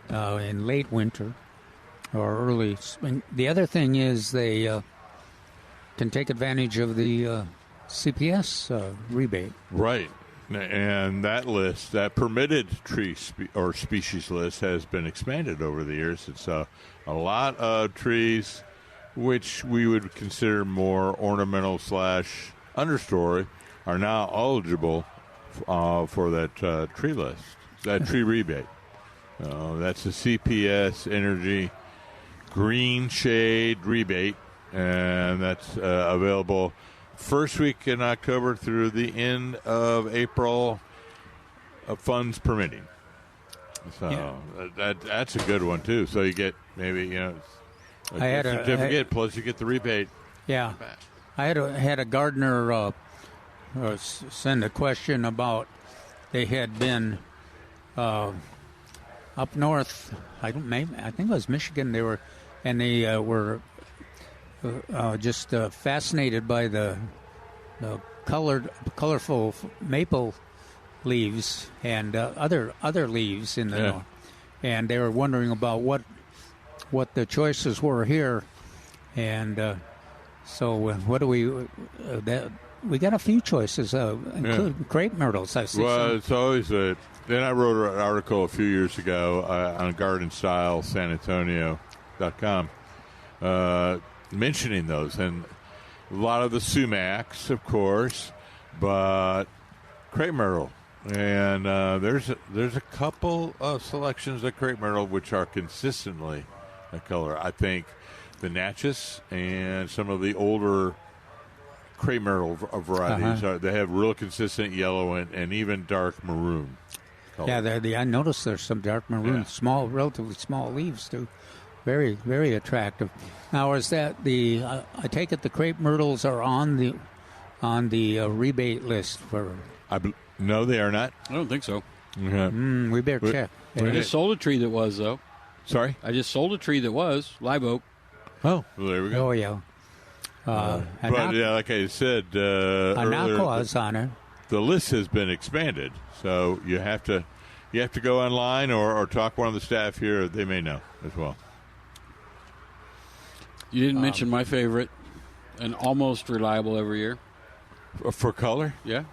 in late winter or early spring. The other thing is they can take advantage of the CPS rebate. Right. And that list, that permitted tree or species list, has been expanded over the years. It's a lot of trees which we would consider more ornamental / understory are now eligible for that tree list, that tree rebate. That's the CPS Energy Green Shade Rebate, and that's available first week in October through the end of April, funds permitting. So that's a good one too. So you get maybe a certificate plus you get the rebate. Yeah, I had a gardener send a question about they had been up north. I think it was Michigan. They were just fascinated by the colorful maple leaves and other leaves in the north, and they were wondering about what the choices were here, and so what do we got a few choices, including crepe myrtles. I see. Well, it's always then I wrote an article a few years ago on GardenStyleSanAntonio.com. Mentioning those, and a lot of the sumacs, of course, but crepe myrtle, and there's a couple of selections of crepe myrtle which are consistently a color. I think the Natchez and some of the older crepe myrtle varieties they have real consistent yellow and even dark maroon. color. Yeah, I noticed there's some dark maroon, small, relatively small leaves too. Very, very attractive. Now, is that I take it the crepe myrtles are on the rebate list for? No, they are not. I don't think so. We better check. I just sold a tree that was, though. Sorry? I just sold a tree that was live oak. Oh, well, there we go. Oh, yeah. Like I said earlier, on it. The list has been expanded, so you have to go online or talk to one of the staff here. They may know as well. You didn't mention my favorite, and almost reliable every year. For color? Yeah.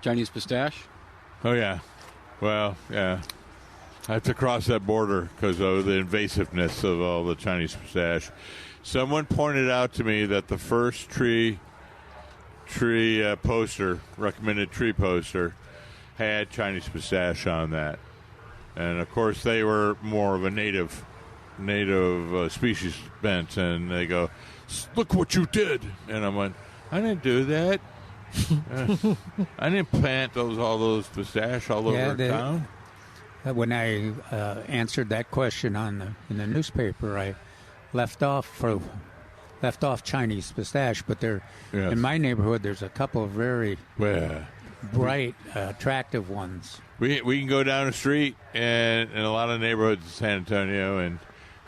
Chinese pistache. Oh, yeah. Well, yeah. I have to cross that border because of the invasiveness of all the Chinese pistache. Someone pointed out to me that the first tree poster, recommended tree poster, had Chinese pistache on that. And, of course, they were more of a native species bent, and they go, "Look what you did." And I'm like, I didn't do that. I didn't plant all those pistache all over town. When I answered that question in the newspaper, I left off Chinese pistache, but in my neighborhood there's a couple of very bright, attractive ones. We can go down the street and in a lot of neighborhoods in San Antonio and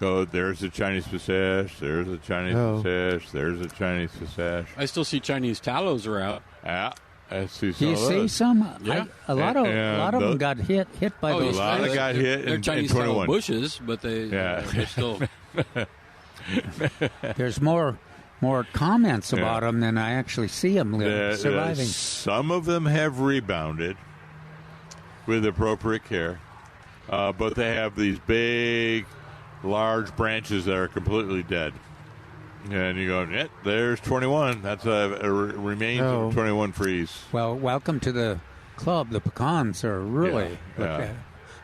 go, there's a Chinese pistache, there's a Chinese pistache, there's a Chinese pistache. I still see Chinese tallows are out. Yeah. I see some. Do you see some? Yeah. A lot of them got hit by those. A lot of got hit they're in Chinese 21 bushes, but they're still. There's more comments about them than I actually see them surviving. Some of them have rebounded with appropriate care, but they have these big, large branches that are completely dead. And you go, there's 21. That's a remains of 21 freeze. Well, welcome to the club. The pecans are really,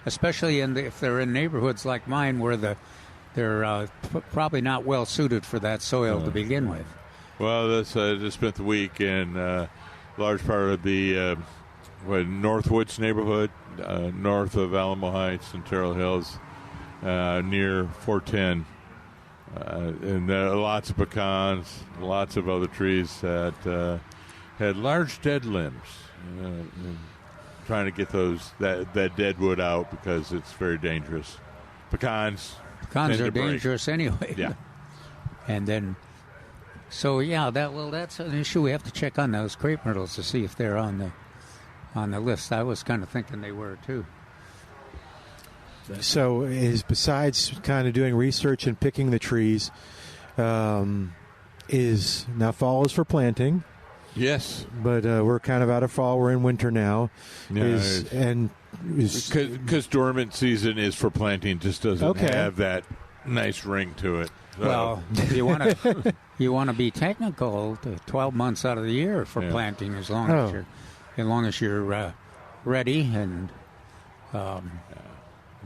especially if they're in neighborhoods like mine where they're probably not well suited for that soil to begin with. Well, just spent the week in a large part of the Northwoods neighborhood, north of Alamo Heights and Terrell Hills, near 410. And there are lots of pecans, lots of other trees that had large dead limbs. Trying to get that dead wood out because it's very dangerous. Pecans are dangerous anyway. Yeah. And then, that's an issue. We have to check on those crepe myrtles to see if they're on the list. I was kind of thinking they were too. So, besides kind of doing research and picking the trees, now fall is for planting. Yes, but we're kind of out of fall. We're in winter now. Yeah, because dormant season is for planting, just doesn't have that nice ring to it. So. Well, you want to be technical. 12 months out of the year for planting, as long as you're ready and.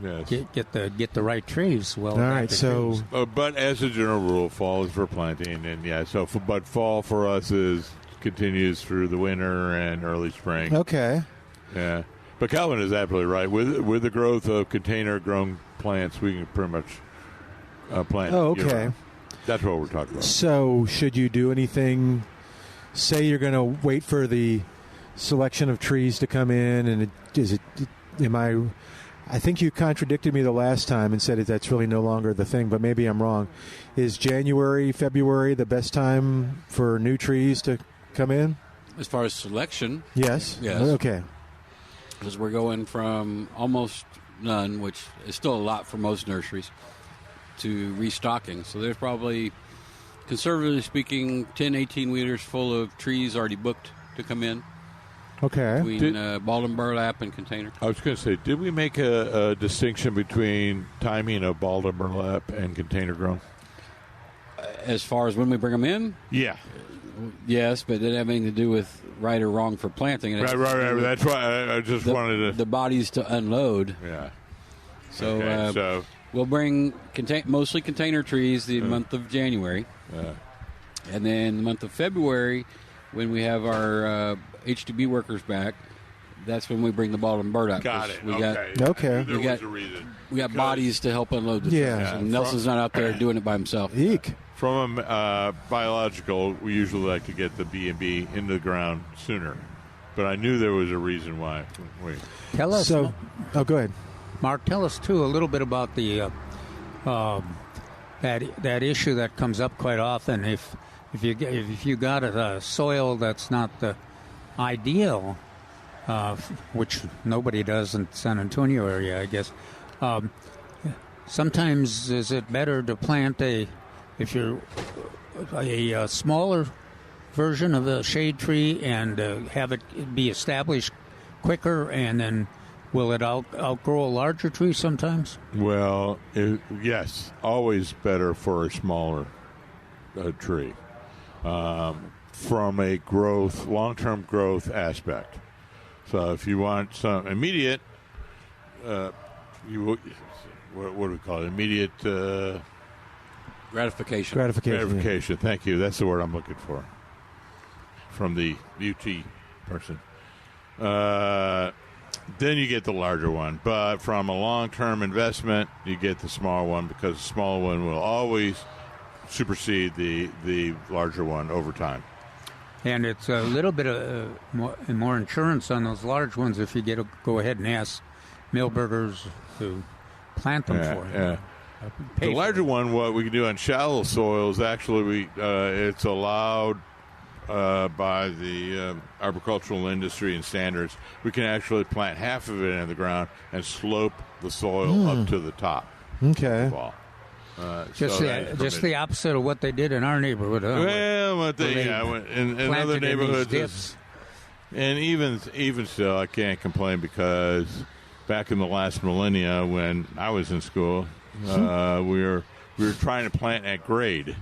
Yes. Get the right trees. Well, all right. So, but as a general rule, fall is for planting, and but fall for us continues through the winter and early spring. Okay. Yeah, but Calvin is absolutely right. With the growth of container-grown plants, we can pretty much plant. Oh, okay. That's what we're talking about. So, should you do anything? Say you're going to wait for the selection of trees to come in, and I think you contradicted me the last time and said that's really no longer the thing, but maybe I'm wrong. Is January, February the best time for new trees to come in? As far as selection? Yes. Okay. Because we're going from almost none, which is still a lot for most nurseries, to restocking. So there's probably, conservatively speaking, 10, 18 wheelers full of trees already booked to come in. Okay. Between balled burlap and container. I was going to say, did we make a distinction between timing of balled burlap and container grown? As far as when we bring them in? Yeah. Yes, but it didn't have anything to do with right or wrong for planting. Right. That's why I just wanted to... The bodies to unload. Yeah. So, we'll bring mostly container trees the month of January. And then the month of February, when we have our... HDB workers back, that's when we bring the ball and bird out. Got it. We Okay. There was a reason. We got bodies to help unload the Yeah. trucks, and Nelson's not out there doing it by himself. Eek. From a biological, we usually like to get the B&B into the ground sooner. But I knew there was a reason why. Wait. Tell us, So, go ahead. Mark, tell us, too, a little bit about the that issue that comes up quite often. If you got a soil that's not the ideal, which nobody does in San Antonio area, I guess, sometimes is it better to plant a smaller version of a shade tree and have it be established quicker, and then will it outgrow a larger tree sometimes? Well, yes, always better for a smaller tree from a long-term growth aspect. So if you want some immediate, what do we call it? Immediate Gratification. gratification. Thank you. That's the word I'm looking for. From the UT person. Then you get the larger one. But from a long-term investment, you get the small one, because the small one will always supersede the larger one over time. And it's a little bit of more insurance on those large ones if you go ahead and ask Milbergers to plant them for you. Yeah. The larger one, what we can do on shallow soils, actually, it's allowed by the arboricultural industry and standards. We can actually plant half of it in the ground and slope the soil up to the top. Okay. Just the opposite of what they did in our neighborhood. Well, in other neighborhoods, and even still, I can't complain, because back in the last millennia when I was in school, we were trying to plant at grade.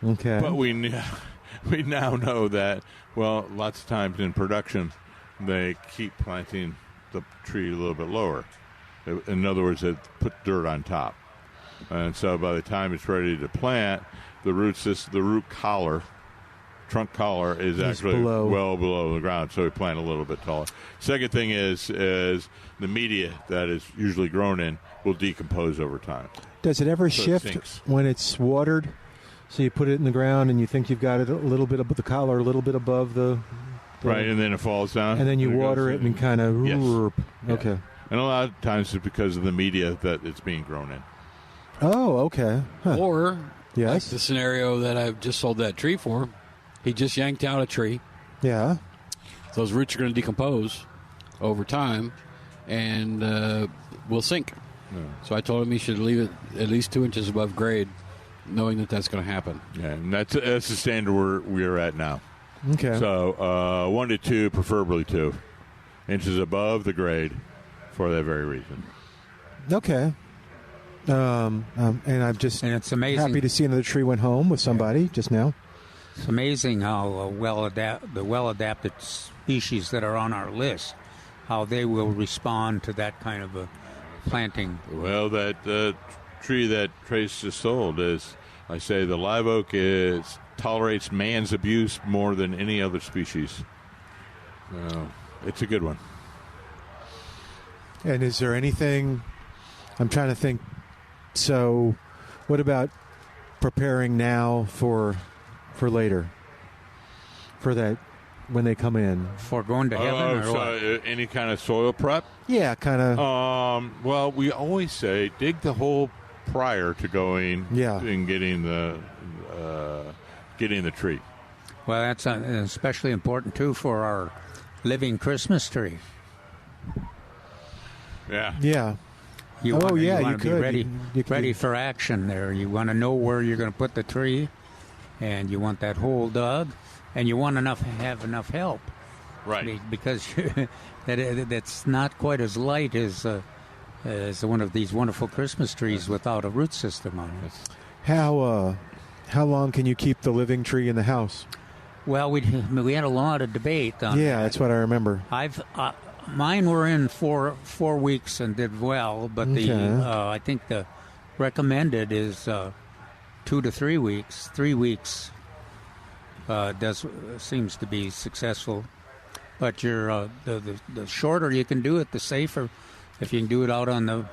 Okay. But we now know that, well, lots of times in production, they keep planting the tree a little bit lower. In other words, they put dirt on top. And so by the time it's ready to plant, the root collar, trunk collar, is actually well below the ground, so we plant a little bit taller. Second thing is the media that is usually grown in will decompose over time. Does it ever shift when it's watered? So you put it in the ground and you think you've got it a little bit above the collar, a little bit above the right, and then it falls down. And then you water it and kind of... Yes. Okay. And a lot of times it's because of the media that it's being grown in. Oh, okay. Huh. Or, yes, like the scenario that I've just sold that tree for, he just yanked out a tree. Yeah. Those roots are going to decompose over time and will sink. Yeah. So I told him he should leave it at least 2 inches above grade, knowing that that's going to happen. Yeah, and that's the standard we're at now. Okay. So 1 to 2, preferably 2 inches above the grade, for that very reason. Okay. And I'm just it's amazing. happy to see another tree went home with somebody just now. It's amazing how the well-adapted species that are on our list, how they will respond to that kind of a planting. Well, that tree that Trace just sold is, I say, the live oak tolerates man's abuse more than any other species. It's a good one. And is there anything, I'm trying to think, so what about preparing now for later? For that, when they come in? For going to heaven or what? Any kind of soil prep? Yeah, kind of. Well, we always say dig the hole prior to going and getting the tree. Well, that's especially important, too, for our living Christmas tree. Yeah. Yeah. You want to be could. ready for action there. You want to know where you're going to put the tree, and you want that hole dug, and you want to have enough help. Right. Because that's not quite as light as one of these wonderful Christmas trees without a root system on it. How long can you keep the living tree in the house? Well, we had a lot of debate on that. That's what I remember. Mine were in 4 weeks and did well, but I think the recommended is 2 to 3 weeks. 3 weeks seems to be successful. But you're the shorter you can do it, the safer. If you can do it out on the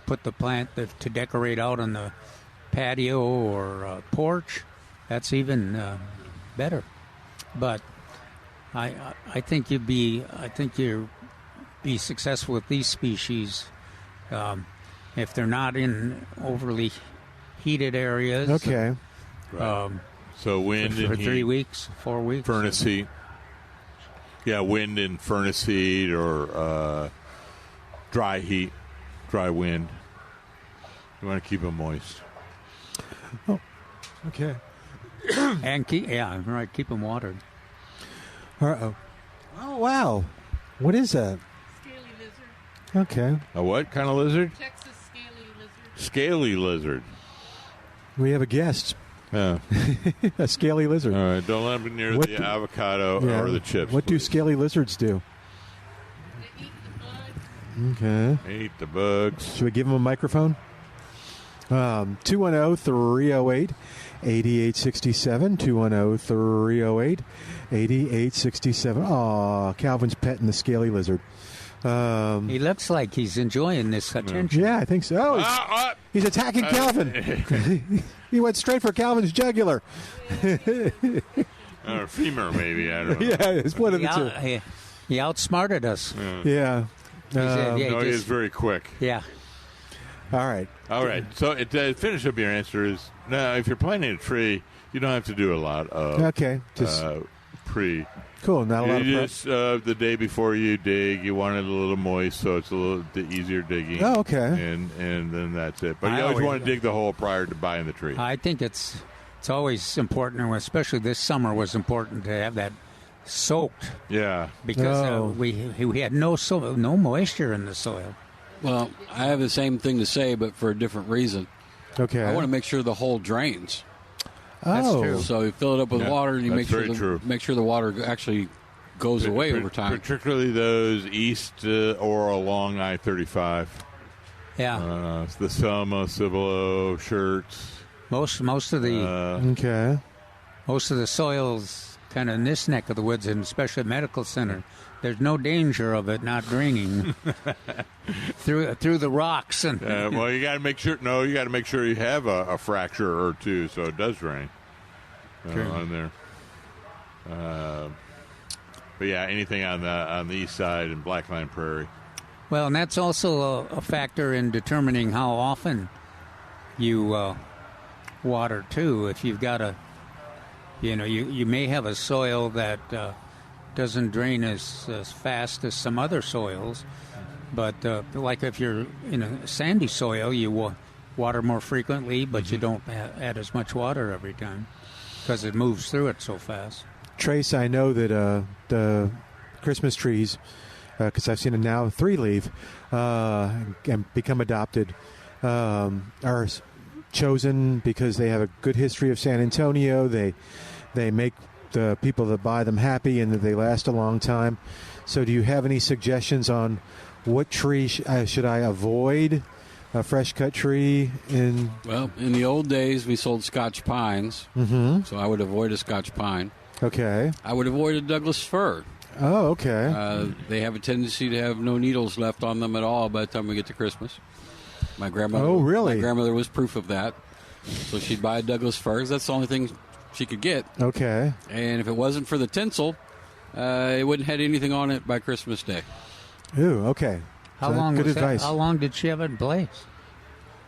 put the plant to decorate out on the patio or porch, that's even better. But I think you'd be successful with these species if they're not in overly heated areas. Okay. Right. So wind for and 3 heat, weeks, 4 weeks. furnace heat. Yeah, wind and furnace heat or dry heat, dry wind. You want to keep them moist. Oh, okay. And keep them watered. Uh-oh. Oh, wow. What is that? Scaly lizard. Okay. A what kind of lizard? Texas scaly lizard. Scaly lizard. We have a guest. Yeah. A scaly lizard. All right, don't let them near the avocado or the chips. What do scaly lizards do? They eat the bugs. Okay. They eat the bugs. Should we give them a microphone? 210-308-8867. 210-308-8867. Aw, Calvin's petting the scaly lizard. He looks like he's enjoying this attention. Yeah, I think so. He's attacking Calvin. He went straight for Calvin's jugular. Or femur, maybe. I don't know. Yeah, it's one of the two. He outsmarted us. Yeah. He is very quick. Yeah. All right. So to finish up your answer is, no, if you're planting a tree, you don't have to do a lot of pre. Cool. Not a lot of prep. Just the day before you dig, you want it a little moist, so it's a little easier digging. Oh, okay. And then that's it. But you always want to dig the hole prior to buying the tree. I think it's always important, and especially this summer was important to have that soaked. Yeah. Because we had no moisture in the soil. Well, I have the same thing to say, but for a different reason. Okay. I want to make sure the hole drains. That's true. So you fill it up with water, and you make sure the water actually goes away over time. Particularly those east or along I-35. Yeah. The Selma, Cibolo, Shirts. Most of the most of the soils kind of in this neck of the woods, and especially at Medical Center, there's no danger of it not draining through the rocks. And well, you got to make sure. No, you got to make sure you have a fracture or two, so it does drain on there. But yeah, anything on the east side in Blackline Prairie. Well, and that's also a factor in determining how often you water too. If you've got you may have a soil that doesn't drain as fast as some other soils, but like if you're in a sandy soil, you water more frequently, but you don't add as much water every time because it moves through it so fast. Trace, I know that the Christmas trees, because I've seen it now, 3-leaf, and become adopted, are chosen because they have a good history of San Antonio. They make the people that buy them happy, and that they last a long time. So do you have any suggestions on what tree should I avoid? A fresh cut tree? Well, in the old days, we sold Scotch pines, so I would avoid a Scotch pine. Okay. I would avoid a Douglas fir. Oh, okay. They have a tendency to have no needles left on them at all by the time we get to Christmas. My grandmother. Oh, really? My grandmother was proof of that. So she'd buy a Douglas fir. That's the only thing she could get. Okay. And if it wasn't for the tinsel, it wouldn't have anything on it by Christmas Day. Ooh, okay. How long good was advice. How long did she have it in place?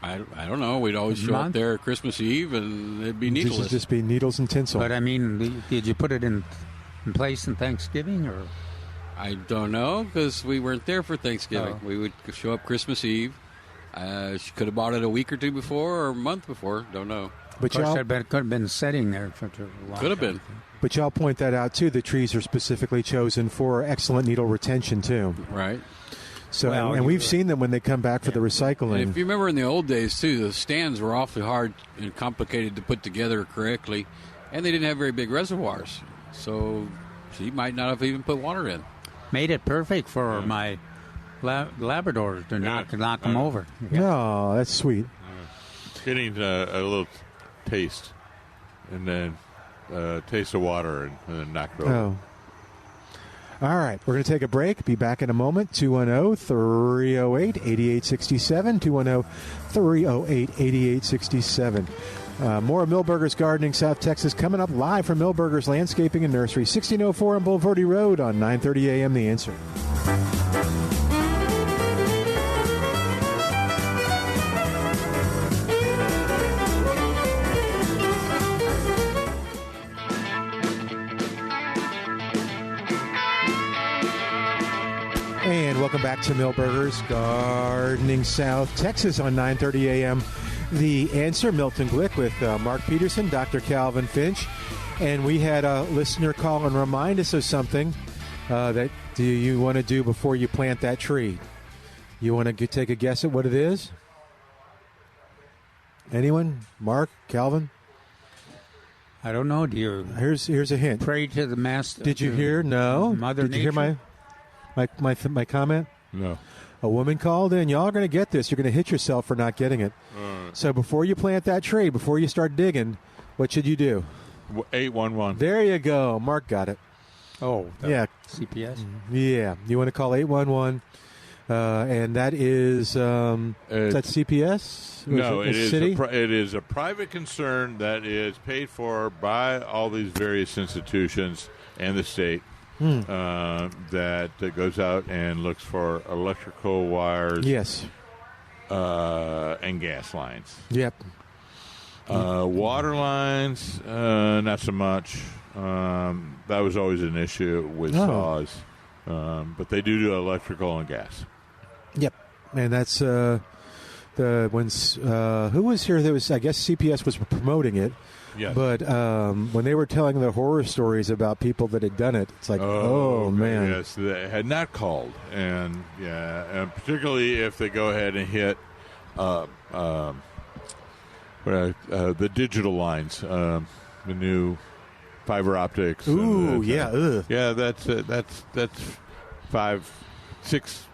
I don't know. We'd always show up there Christmas Eve, and it'd be needleless. It'd just be needles and tinsel. But I mean, did you put it in place in Thanksgiving, or? I don't know, because we weren't there for Thanksgiving. We would show up Christmas Eve. She could have bought it a week or two before or a month before. Don't know. But of course, could have been sitting there for a long time. Could have been. But y'all point that out, too. The trees are specifically chosen for excellent needle retention, too. Right. So, and we've seen them when they come back for the recycling. And if you remember in the old days, too, the stands were awfully hard and complicated to put together correctly, and they didn't have very big reservoirs. So she might not have even put water in. Made it perfect for my Labradors to knock them over. No, that's sweet. Getting a little taste, and then taste of water, and then knock it over. Oh. All right, we're going to take a break. Be back in a moment. 210-308-8867. 210-308-8867. More of Milberger's Gardening South Texas coming up live from Milberger's Landscaping and Nursery, 1604 on Boulevardy Road on 930 a.m. The Answer. And welcome back to Milberger's Gardening South Texas on 930 a.m. The Answer. Milton Glueck with Mark Peterson, Dr. Calvin Finch. And we had a listener call and remind us of something that do you want to do before you plant that tree. You want to take a guess at what it is? Anyone? Mark? Calvin? I don't know. Do you Here's a hint. pray to the master? Did you hear? No. Mother Did you hear Nature? my comment? No. A woman called in. Y'all are going to get this. You're going to hit yourself for not getting it. So before you plant that tree, before you start digging, what should you do? 811. There you go. Mark got it. Oh, Yeah. CPS? Yeah. You want to call 811. And that is that CPS? No, it it is city? it is a private concern that is paid for by all these various institutions and the state that goes out and looks for electrical wires, Yes. and gas lines. Yep. Water lines, not so much. That was always an issue with saws, but they do electrical and gas. Yep. And that's who was here? There was, I guess, CPS was promoting it. Yes. But when they were telling the horror stories about people that had done it, it's like, oh man. Yes, they had not called, and and particularly if they go ahead and hit the digital lines, the new fiber optics. Ooh, yeah, ugh. Yeah, that's 6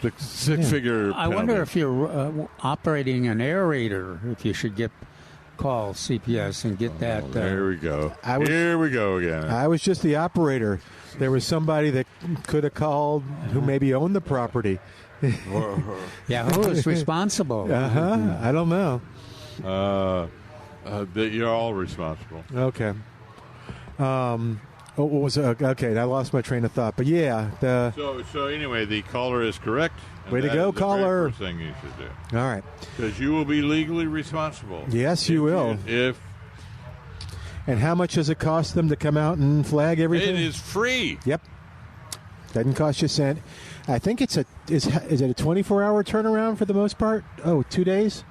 figure. I wonder penalty. if you're operating an aerator, if you should call CPS and get that. There we go. was- Here we go again. I was just the operator. There was somebody that could have called who maybe owned the property. Yeah, who is responsible? I don't know. That you're all responsible. Okay. What was okay? I lost my train of thought, but yeah. So anyway, the caller is correct. and Way to that go, is the caller. very first thing you should do, All right. because you will be legally responsible. Yes, you will. If And how much does it cost them to come out and flag everything? it is free. Yep. Doesn't cost you a cent. I think it's is it a 24-hour turnaround for the most part? Oh, 2 days?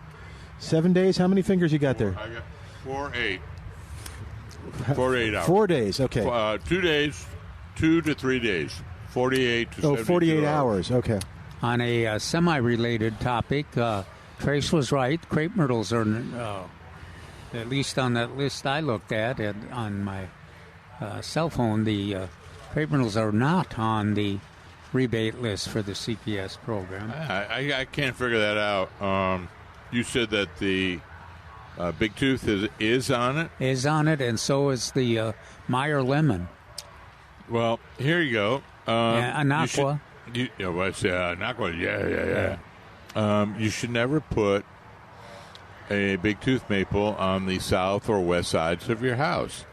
7 days? How many fingers you got there? I got 4 to 8 hours. 4 days. Okay. 2 days, 2 to 3 days, 48 to 72 48 hours. Okay. On a semi-related topic, Trace was right. Crepe myrtles are, at least on that list I looked at and on my cell phone, the crepe myrtles are not on the rebate list for the CPS program. I can't figure that out. You said that the Big Tooth is on it? Is on it, and so is the Meyer lemon. Well, here you go. Anaqua. Anaqua, yeah. You should never put a Big Tooth maple on the south or west sides of your house.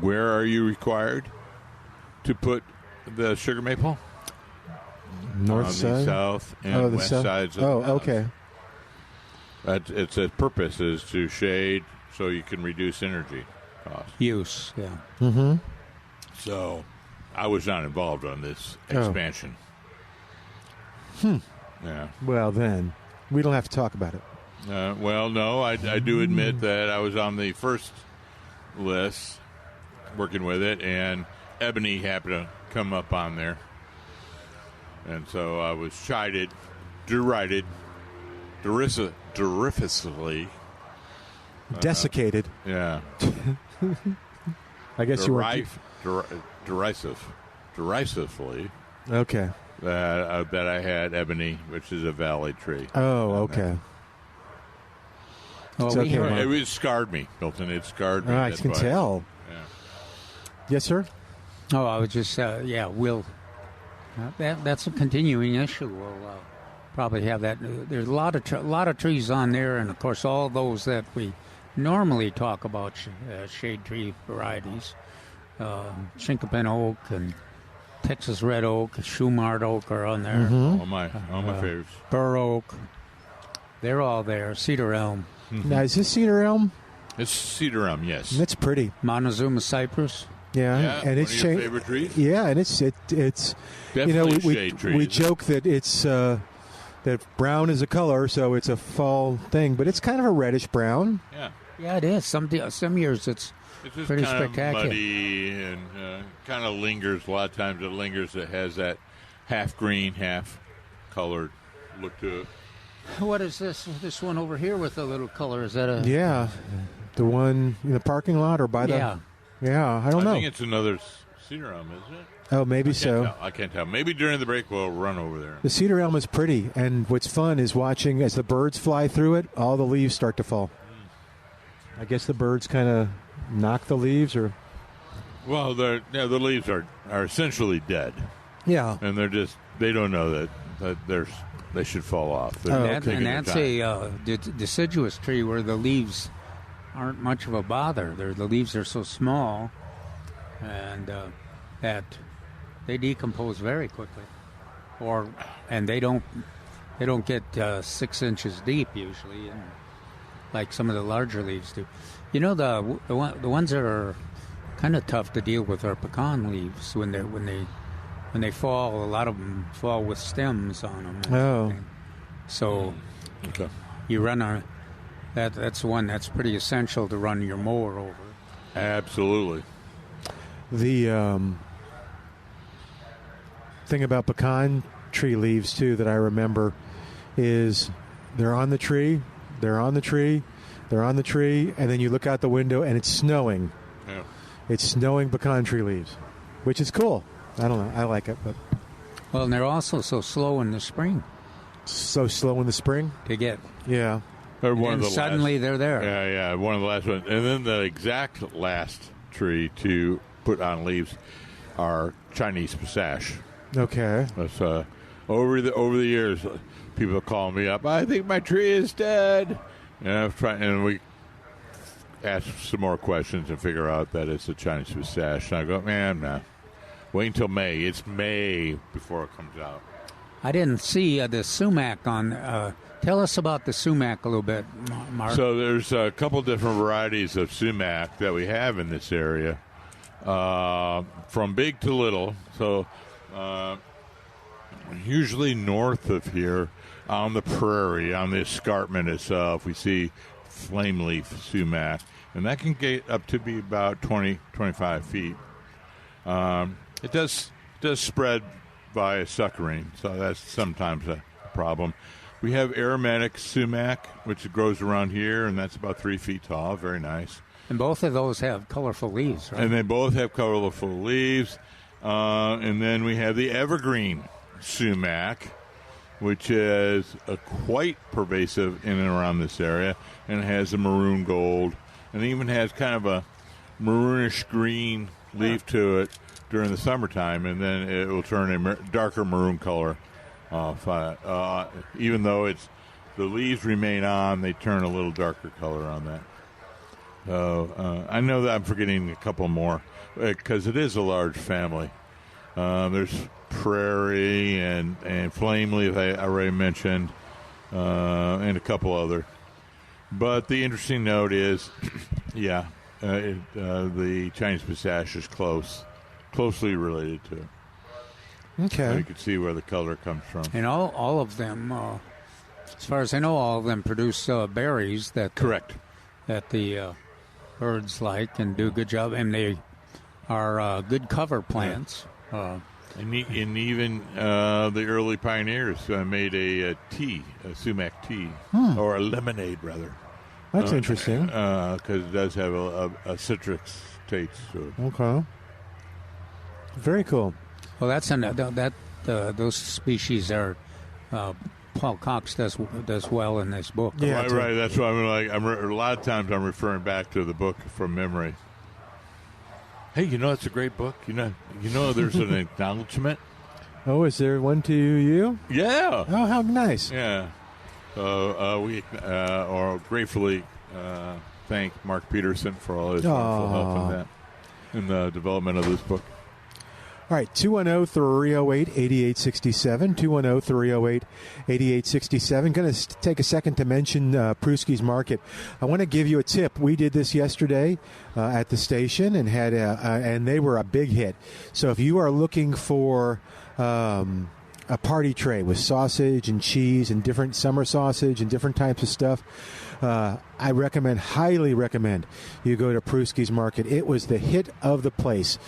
Where are you required to put the sugar maple? North on side? the south and west sides of the house. Okay. Its purpose is to shade so you can reduce energy costs. Use, yeah. Mm-hmm. So I was not involved on this expansion. Yeah. Well, then, we don't have to talk about it. Well, no, I do admit that I was on the first list working with it, and ebony happened to come up on there. And so I was chided, derided, derisively. Desiccated. Yeah. I guess you were. Derisively. Okay. That I had ebony, which is a valley tree. Oh, okay. Well, It's we okay, heard- Mark. It scarred me, Milton. It scarred me. I That's can why. tell. Yeah. Yes, sir? Oh, I was just, we'll. That's a continuing issue. We'll probably have that. There's a lot of trees on there, and of course, all those that we normally talk about, shade tree varieties, Chinkapin oak and Texas red oak, Shumard oak are on there. Mm-hmm. All my favorites. Bur oak, they're all there. Cedar elm. Mm-hmm. Now, is this cedar elm? It's cedar elm, yes. That's pretty. Montezuma cypress. Yeah, and it's one of your favorite trees. Yeah, and it's Definitely shade tree. We joke that it's that brown is a color, so it's a fall thing, but it's kind of a reddish brown. Yeah, it is. Some years it's just pretty kind spectacular. of muddy and kind of lingers. A lot of times it lingers. It has that half green, half colored look to it. What is this? This one over here with a little color? Is that a? Yeah, the one in the parking lot or by the. Yeah, I don't know. I think it's another cedar elm, isn't it? Oh, maybe so. I can't tell. Maybe during the break we'll run over there. The cedar elm is pretty, and what's fun is watching as the birds fly through it, all the leaves start to fall. I guess the birds kind of knock the leaves, or... Well, the leaves are essentially dead. Yeah. And they don't know that they should fall off. And that's a deciduous tree where the leaves aren't much of a bother. The leaves are so small, and that they decompose very quickly, and they don't get 6 inches deep usually, and like some of the larger leaves do. You know, the ones that are kind of tough to deal with are pecan leaves when they fall. A lot of them fall with stems on them. Oh, so you run that's one that's pretty essential to run your mower over. Absolutely. The thing about pecan tree leaves, too, that I remember is they're on the tree, and then you look out the window and it's snowing. Yeah. It's snowing pecan tree leaves, which is cool. I don't know. I like it. But well, and they're also so slow in the spring. So slow in the spring? To get. Yeah. Suddenly they're there. Yeah, one of the last ones. And then the exact last tree to put on leaves are Chinese pistache. Okay. That's over the years, people call me up. I think my tree is dead, and we ask some more questions and figure out that it's a Chinese pistache. And I go, man, nah. Wait until May. It's May before it comes out. I didn't see the sumac on. Tell us about the sumac a little bit, Mark. So there's a couple different varieties of sumac that we have in this area, from big to little. So usually north of here on the prairie, on the escarpment itself, we see flame leaf sumac, and that can get up to be about 20, 25 feet. It does spread via suckering, so that's sometimes a problem. We have aromatic sumac, which grows around here, and that's about 3 feet tall. Very nice. And both of those have colorful leaves, right? And they both have colorful leaves. And then we have the evergreen sumac, which is quite pervasive in and around this area, and it has a maroon gold, and it even has kind of a maroonish green leaf to it during the summertime, and then it will turn a darker maroon color. Even though the leaves remain on, they turn a little darker color on that. So I know that I'm forgetting a couple more because it is a large family. There's prairie and flame leaf I already mentioned, and a couple other. But the interesting note is, the Chinese pistache is closely related to it. Okay. So you can see where the color comes from. And all of them, as far as I know, all of them produce berries that correct that the birds like and do a good job, and they are good cover plants. And even the early pioneers made a sumac tea, or a lemonade rather. That's interesting because it does have a citrus taste to it. Okay. Very cool. Well, that's those species are. Paul Cox does well in this book. Yeah, right. That's why a lot of times I'm referring back to the book from memory. Hey, it's a great book. There's an acknowledgement. Oh, is there one to you? Yeah. Oh, how nice. Yeah. We gratefully thank Mark Peterson for all his wonderful help in the development of this book. All right, 210-308-8867, 210-308-8867. Going to take a second to mention Pruski's Market. I want to give you a tip. We did this yesterday at the station and and they were a big hit. So if you are looking for a party tray with sausage and cheese and different summer sausage and different types of stuff, I highly recommend you go to Pruski's Market. It was the hit of the place.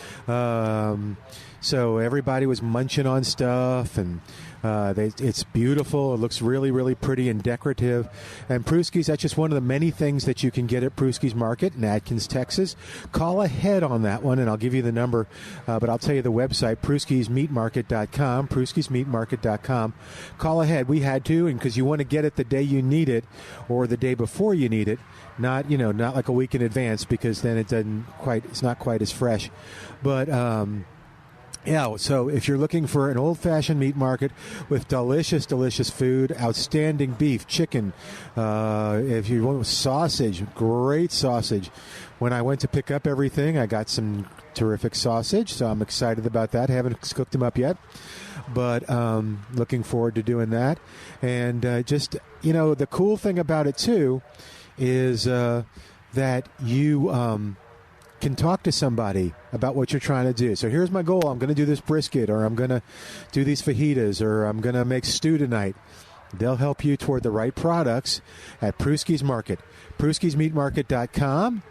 So everybody was munching on stuff, and it's beautiful. It looks really, really pretty and decorative. And Pruski's, that's just one of the many things that you can get at Pruski's Market in Atkins, Texas. Call ahead on that one, and I'll give you the number. But I'll tell you the website, pruskismeatmarket.com, pruskismeatmarket.com. Call ahead. We had to, and because you want to get it the day you need it or the day before you need it, not like a week in advance, because then it's not quite as fresh. But yeah, so if you're looking for an old-fashioned meat market with delicious, delicious food, outstanding beef, chicken, if you want sausage, great sausage. When I went to pick up everything, I got some terrific sausage, so I'm excited about that. Haven't cooked them up yet, but looking forward to doing that. And the cool thing about it, too, is that you can talk to somebody about what you're trying to do. So here's my goal. I'm going to do this brisket, or I'm going to do these fajitas, or I'm going to make stew tonight. They'll help you toward the right products at Pruski's Market. pruskismeatmarket.com,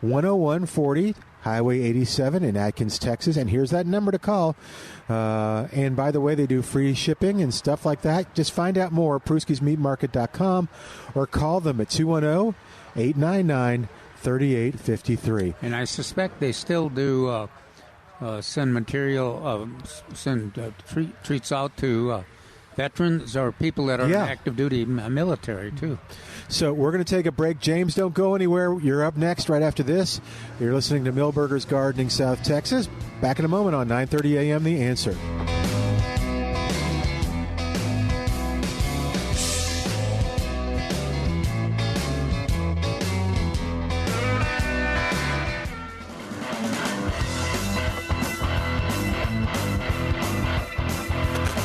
10140 Highway 87 in Atkins, Texas. And here's that number to call. And by the way, they do free shipping and stuff like that. Just find out more at pruskismeatmarket.com or call them at 210-899-3853. And I suspect they still do send material, treats out to veterans or people that are in active duty military, too. So we're going to take a break. James, don't go anywhere. You're up next right after this. You're listening to Milberger's Gardening, South Texas. Back in a moment on 9:30 a.m. The Answer.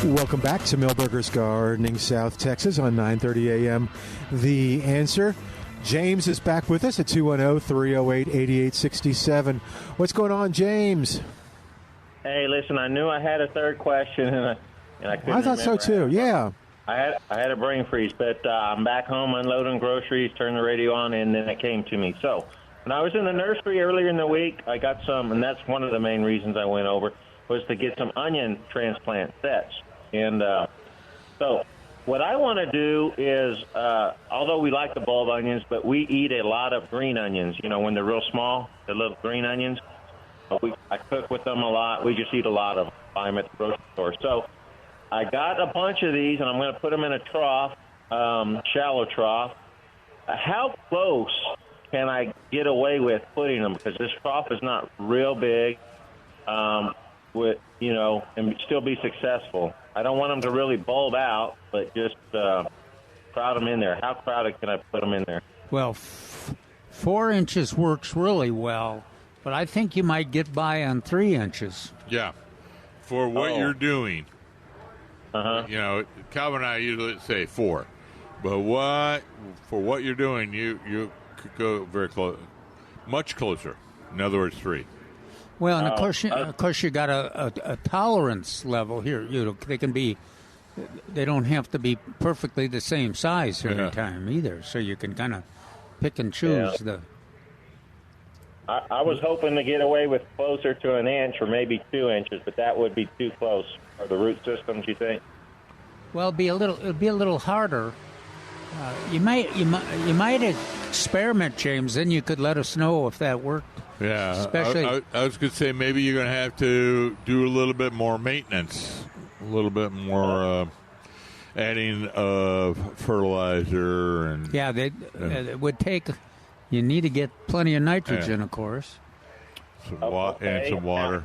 Welcome back to Milberger's Gardening, South Texas on 9:30 a.m. The Answer. James is back with us at 210-308-8867. What's going on, James? Hey, listen, I knew I had a third question, and I couldn't I thought so, too, yeah. I had a brain freeze, but I'm back home unloading groceries, turned the radio on, and then it came to me. So when I was in the nursery earlier in the week, I got some, and that's one of the main reasons I went over, was to get some onion transplant sets. And so what I want to do is, although we like the bulb onions, but we eat a lot of green onions, when they're real small, the little green onions. I cook with them a lot. We just eat a lot of them. Buy them at the grocery store. So I got a bunch of these, and I'm going to put them in a trough, shallow trough. How close can I get away with putting them? Because this trough is not real big, and still be successful. I don't want them to really bulb out, but just crowd them in there. How crowded can I put them in there? Well, 4 inches works really well, but I think you might get by on 3 inches. Yeah, for what you're doing. Uh-huh. Calvin and I usually say 4, but for what you're doing, you could go very close, much closer. In other words, 3. Well, and of course, you got a tolerance level here. They don't have to be perfectly the same size every time either. So you can kind of pick and choose the. I was hoping to get away with closer to an inch or maybe 2 inches, but that would be too close for the root systems. You think? Well, it'll be a little harder. You might experiment, James. Then you could let us know if that worked. Yeah, especially. I was going to say maybe you're going to have to do a little bit more maintenance, a little bit more adding of fertilizer and. Yeah, it would take. You need to get plenty of nitrogen, of course. and some water. Now,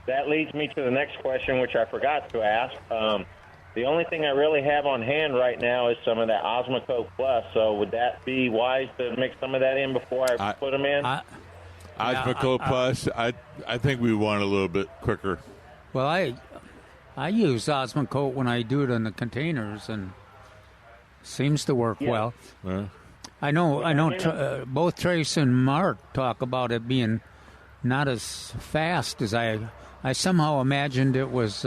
that leads me to the next question, which I forgot to ask. The only thing I really have on hand right now is some of that Osmocote Plus. So would that be wise to mix some of that in before I put them in? Osmocote Plus, I think we want a little bit quicker. Well, I use Osmocote when I do it in the containers, and seems to work well. Yeah. I know. Both Trace and Mark talk about it being not as fast as I somehow imagined it was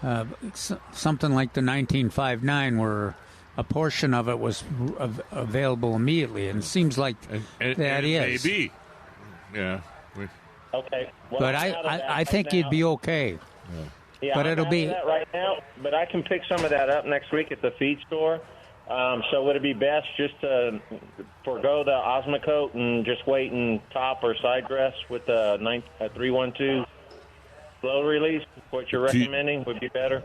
something like the 1959, where a portion of it was available immediately, and it seems like that is. Maybe. Yeah. Okay. Well, But I think you'd be okay. Yeah, but it'll be that right now. But I can pick some of that up next week at the feed store. So would it be best just to forego the Osmocote and just wait and top or side dress with the 312 slow release? What you're recommending would be better.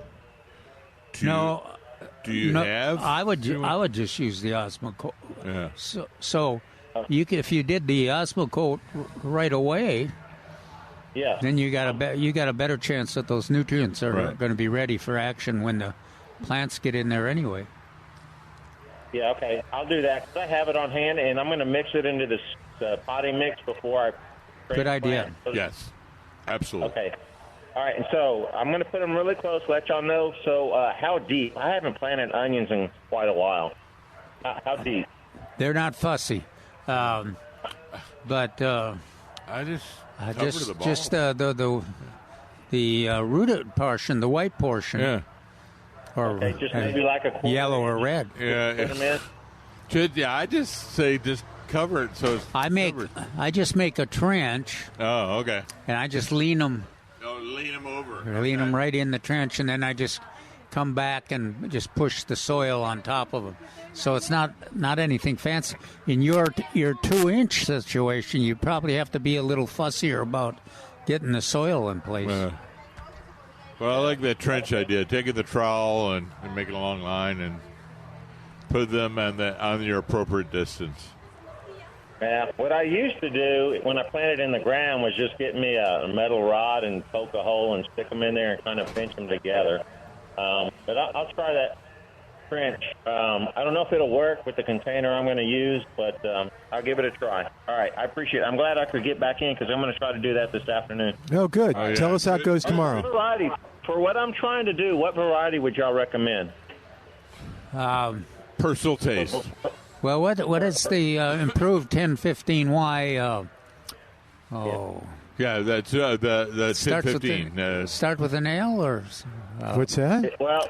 Do you have? I would just use the Osmocote. Yeah. So if you did the Osmocote right away, yeah, then you got a better chance that those nutrients are going to be ready for action when the plants get in there anyway. Yeah, okay. I'll do that because I have it on hand, and I'm going to mix it into this potting mix before I... Good idea. Yes, absolutely. Okay. All right, and so I'm going to put them really close, let y'all know. So how deep? I haven't planted onions in quite a while. How deep? They're not fussy. But... I just the rooted portion, the white portion. Yeah. Or just maybe like a yellow or red. Yeah. I just say just cover it so it's covered. I just make a trench. Oh, okay. And I just lean them. Oh, lean them over. Lean them right in the trench, and then I just come back and just push the soil on top of them. So it's not anything fancy. In your 2-inch situation, you probably have to be a little fussier about getting the soil in place. Well, I like that trench idea. Take the trowel and make a long line and put them on your appropriate distance. Yeah, what I used to do when I planted in the ground was just get me a metal rod and poke a hole and stick them in there and kind of pinch them together. But I'll try that trench. I don't know if it'll work with the container I'm going to use, but I'll give it a try. All right, I appreciate it. I'm glad I could get back in because I'm going to try to do that this afternoon. Oh, good. Oh, yeah. Tell us how it goes tomorrow. Variety. For what I'm trying to do, what variety would y'all recommend? Personal taste. Well, what is the improved 1015Y? Yeah, that's the 1015. Start with an L or? What's that? Well,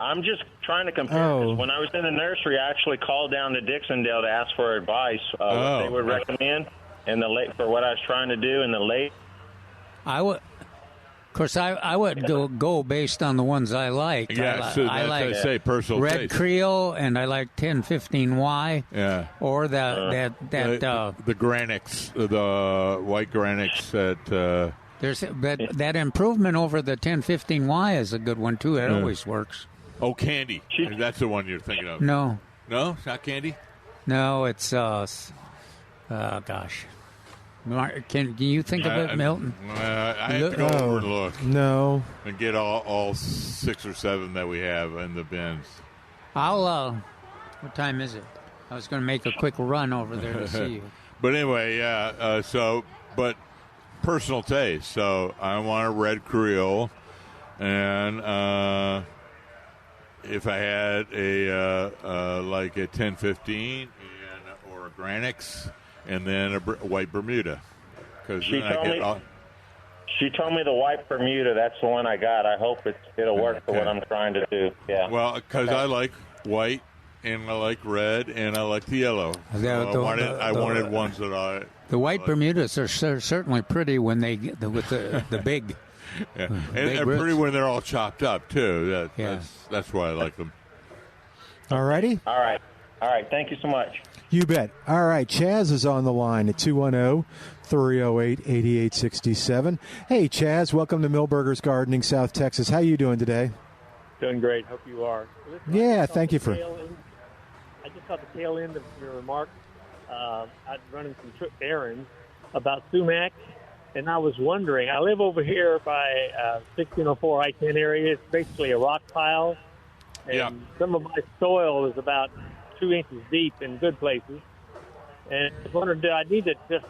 I'm just trying to compare. When I was in the nursery, I actually called down to Dixondale to ask for advice what they would recommend in the late for what I was trying to do in the late. I would. Of course, I would go based on the ones I like. Yeah, I like personal Red taste. Creole, and I like 1015Y. Yeah. Or the Granix, the white Granix that. There's that improvement over the 1015Y is a good one too. It always works. Oh, Candy. That's the one you're thinking of. No, it's not Candy. No, it's gosh. Can you think of it, Milton? I have to go over and look. No. And get all 6 or 7 that we have in the bins. What time is it? I was going to make a quick run over there to see you. But anyway, but personal taste. So I want a Red Creole, and if I had like a 1015 or a Granix, and then a white Bermuda. She told me the white Bermuda. That's the one I got. I hope it'll work for what I'm trying to do. Yeah. Well, because I like white, and I like red, and I like the yellow. So I wanted ones that I. The white Bermudas are certainly pretty when they get with the big. Yeah. And pretty when they're all chopped up too. That's why I like them. All righty. All right. Thank you so much. You bet. All right, Chaz is on the line at 210-308-8867. Hey, Chaz, welcome to Milberger's Gardening, South Texas. How you doing today? Doing great. Hope you are. Yeah, thank you for... I just caught the tail end of your remark. I'm running some errands about sumac And I was wondering, I live over here by 1604 I-10 area. It's basically a rock pile. And some of my soil is about 2 inches deep in good places. And I was wondering, do I need to just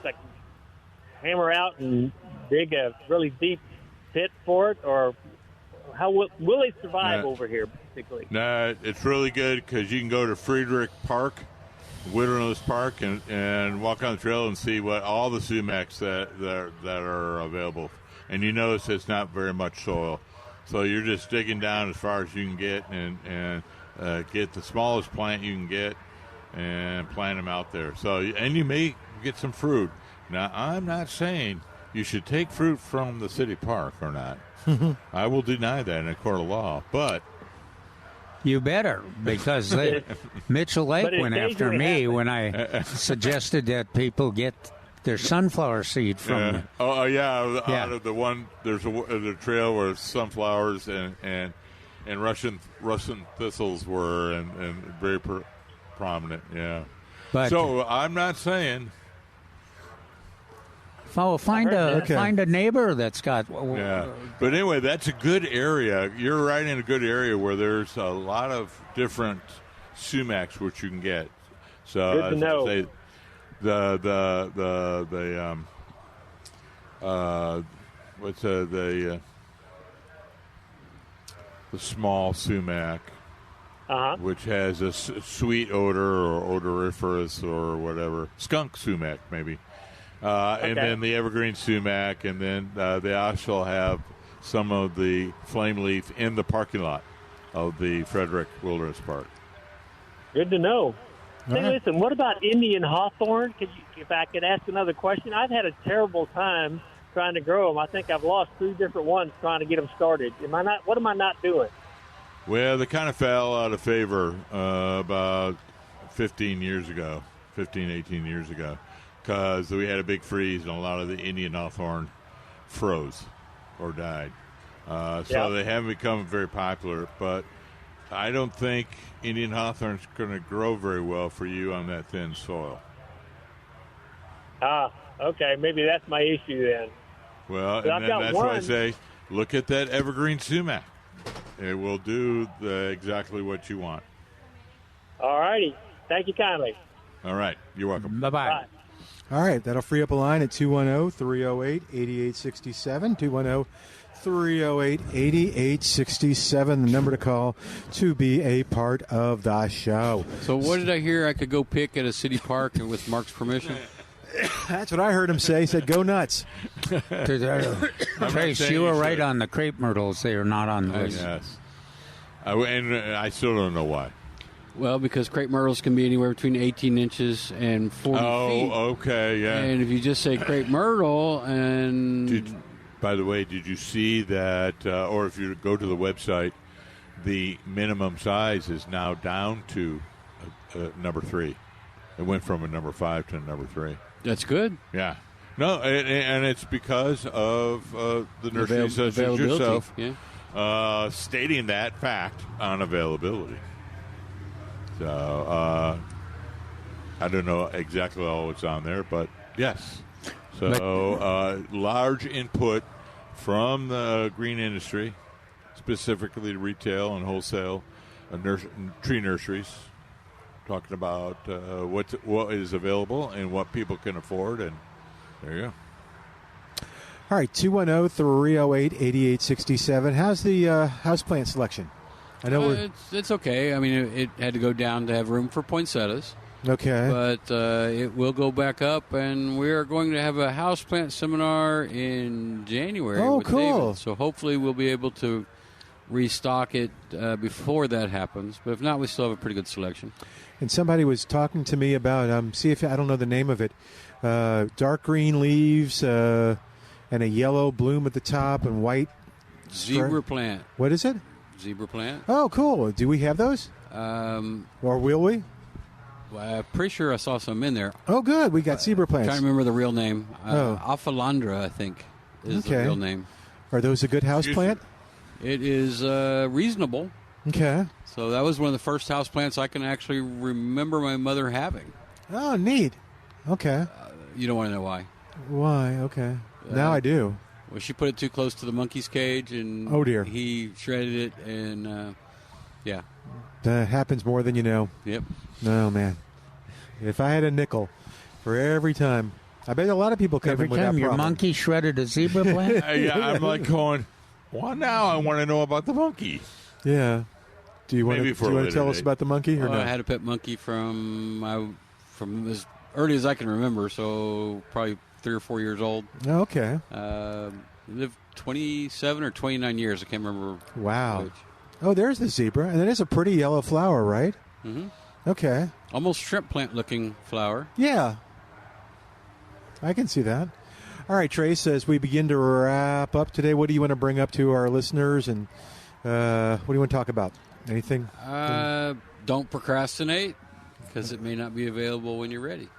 hammer out and dig a really deep pit for it? Or how will it survive over here, basically? No, it's really good because you can go to Friedrich Park, Wilderness Park, and walk on the trail and see what all the sumacs that are available. And you notice it's not very much soil. So you're just digging down as far as you can get and get the smallest plant you can get and plant them out there. So, and you may get some fruit. Now, I'm not saying you should take fruit from the city park or not. I will deny that in a court of law, but you better, because Mitchell Lake went after me when I suggested that people get their sunflower seed from. Out of the one, there's a trail where sunflowers and Russian thistles were and very prominent. Yeah, but so I'm not saying. Find a neighbor that's got. But anyway, that's a good area. You're right in a good area where there's a lot of different sumacs which you can get. So good to know. Say, the small sumac, which has a sweet odor or odoriferous or whatever, skunk sumac maybe. And then the evergreen sumac, and then they also have some of the flame leaf in the parking lot of the Frederick Wilderness Park. Good to know. Hey, listen, what about Indian hawthorn? If I could ask another question, I've had a terrible time trying to grow them. I think I've lost 3 different ones trying to get them started. What am I not doing? Well, they kind of fell out of favor about 18 years ago, because we had a big freeze and a lot of the Indian hawthorn froze or died. So they haven't become very popular, but I don't think Indian hawthorn's going to grow very well for you on that thin soil. Okay. Maybe that's my issue then. Well, and then that's why I say look at that evergreen sumac. It will do exactly what you want. All righty. Thank you kindly. All right. You're welcome. Bye-bye. Bye. All right, that'll free up a line at 210-308-8867, 210-308-8867, the number to call to be a part of the show. So what did I hear? I could go pick at a city park with Mark's permission? That's what I heard him say. He said, go nuts. Trace, you were right on the crepe myrtles. They are not on the list. Yes. And I still don't know why. Well, because crepe myrtles can be anywhere between 18 inches and 40 feet. Oh, okay, yeah. And if you just say crepe myrtle and... By the way, did you see that, or if you go to the website, the minimum size is now down to number 3. It went from a number 5 to a number 3. That's good. Yeah. No, and it's because of the nurseries such as yourself stating that fact on availability. So I don't know exactly all what's on there, but yes. So large input from the green industry, specifically retail and wholesale tree nurseries, talking about what is available and what people can afford, and there you go. All right, 210-308-8867. How's the houseplant selection? I know it's okay. I mean, it had to go down to have room for poinsettias. Okay. But it will go back up, and we are going to have a houseplant seminar in January. Oh, with cool. David. So hopefully we'll be able to restock it before that happens. But if not, we still have a pretty good selection. And somebody was talking to me about, see if I don't know the name of it, dark green leaves and a yellow bloom at the top and white. Zebra plant. What is it? Zebra plant. Oh, cool. Do we have those? Or will we? Well, I'm pretty sure I saw some in there. Oh, good. We got zebra plants. I'm trying to remember the real name. Ophilandra, I think, is the real name. Are those a good house plant? It is reasonable. Okay. So that was one of the first house plants I can actually remember my mother having. Oh, neat. Okay. You don't want to know why. Why? Okay. Now I do. Well, she put it too close to the monkey's cage, and oh dear, he shredded it, and yeah. That happens more than you know. Yep. No, man. If I had a nickel for every time, I bet a lot of people come every in with that time your problem. monkey shredded a zebra plant. Yeah, I'm like going, well, now I want to know about the monkey. Yeah. Do you want to tell us about the monkey or no? I had a pet monkey from as early as I can remember, so probably 3 or 4 years old. Oh, okay. Lived 27 or 29 years. I can't remember. Wow. Which. Oh, there's the zebra, and it is a pretty yellow flower, right? Mm-hmm. Okay. Almost shrimp plant looking flower. Yeah. I can see that. All right, Trace, as we begin to wrap up today, what do you want to bring up to our listeners, and what do you want to talk about? Anything? Don't procrastinate, because it may not be available when you're ready.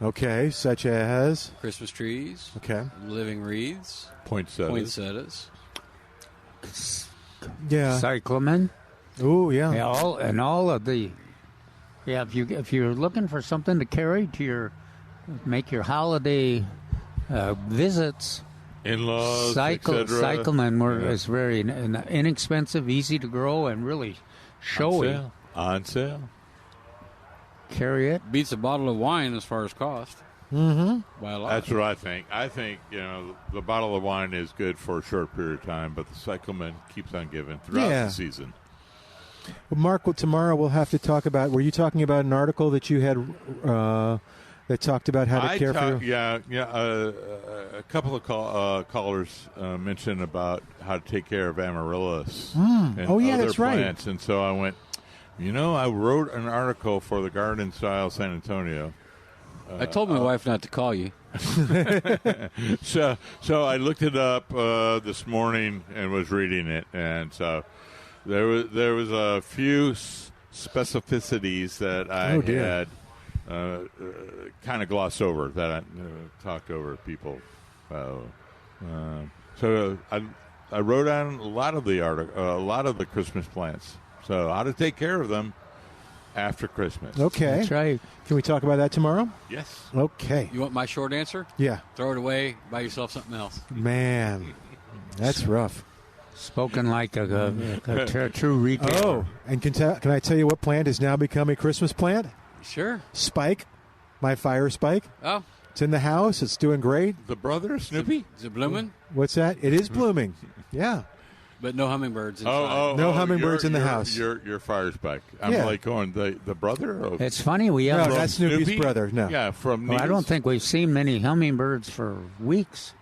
Okay, such as? Christmas trees. Okay. Living wreaths. Poinsettias. Yeah. Cyclamen. Oh, yeah. Yeah, all of the. Yeah, if you're looking for something to carry to make your holiday visits, in-laws, cyclamen is very inexpensive, easy to grow, and really showy. On sale. Carry it. Beats a bottle of wine as far as cost. Mm-hmm. By a lot. That's what I think. I think, the bottle of wine is good for a short period of time, but the cyclamen keeps on giving throughout the season. Well, Mark, tomorrow we'll have to talk about, were you talking about an article that you had that talked about how to care for your... Yeah. A couple of callers mentioned about how to take care of amaryllis and other plants. And so I went, I wrote an article for the Garden Style San Antonio. I told my wife not to call you. So I looked it up this morning and was reading it, and so there was a few specificities that I had kind of glossed over, that I talked over to people. So I wrote down a lot of the Christmas plants. So how to take care of them after Christmas. Okay. That's right. Can we talk about that tomorrow? Yes. Okay. You want my short answer? Yeah. Throw it away, buy yourself something else. Man, that's rough. Spoken like a true retailer. Oh, and can I tell you what plant has now become a Christmas plant? Sure. Spike, my fire spike. Oh. It's in the house. It's doing great. The brother, Snoopy? Is it blooming? What's that? It is blooming. Yeah. But no hummingbirds inside. No hummingbirds in the house. Your fire spike. I'm like going, the brother? It's funny. We have that's Snoopy's Snoopy? brother. No. Yeah, from I don't think we've seen many hummingbirds for weeks.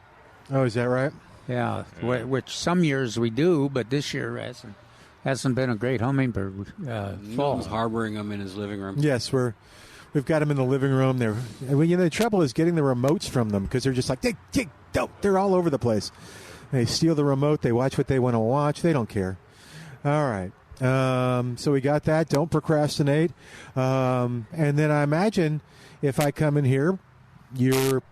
Oh, is that right? Yeah. Which some years we do, but this year hasn't been a great hummingbird fall. Nolan's harboring them in his living room. Yes, we've got them in the living room. The trouble is getting the remotes from them, because they're just like, they're all over the place. They steal the remote. They watch what they want to watch. They don't care. All right. So we got that. Don't procrastinate. And then I imagine if I come in here, your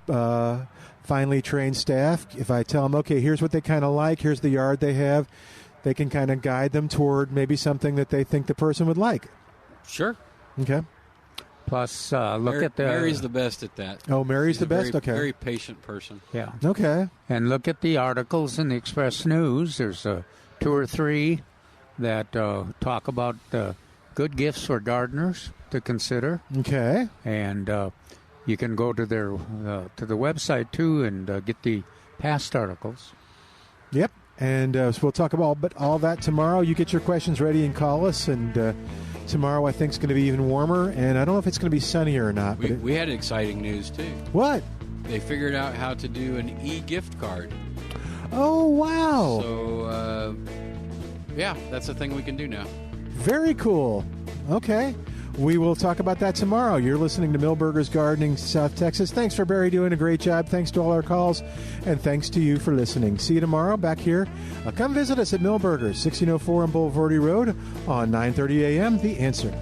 finely trained staff, if I tell them, okay, here's what they kind of like, here's the yard they have, they can kind of guide them toward maybe something that they think the person would like. Sure. Okay. Plus, look at the... Mary's the best at that. Oh, Mary's the best? Okay. Very patient person. Yeah. Okay. And look at the articles in the Express News. There's 2 or 3 that talk about good gifts for gardeners to consider. Okay. And you can go to their to the website, too, and get the past articles. Yep. And so we'll talk about all that tomorrow. You get your questions ready and call us. And tomorrow, I think, is going to be even warmer. And I don't know if it's going to be sunnier or not. We had exciting news, too. What? They figured out how to do an e-gift card. Oh, wow. So, yeah, that's a thing we can do now. Very cool. Okay. We will talk about that tomorrow. You're listening to Milberger's Gardening, South Texas. Thanks for Barry doing a great job. Thanks to all our calls. And thanks to you for listening. See you tomorrow back here. Come visit us at Milberger's, 1604 on Boulevardy Road on 9:30 a.m. The Answer.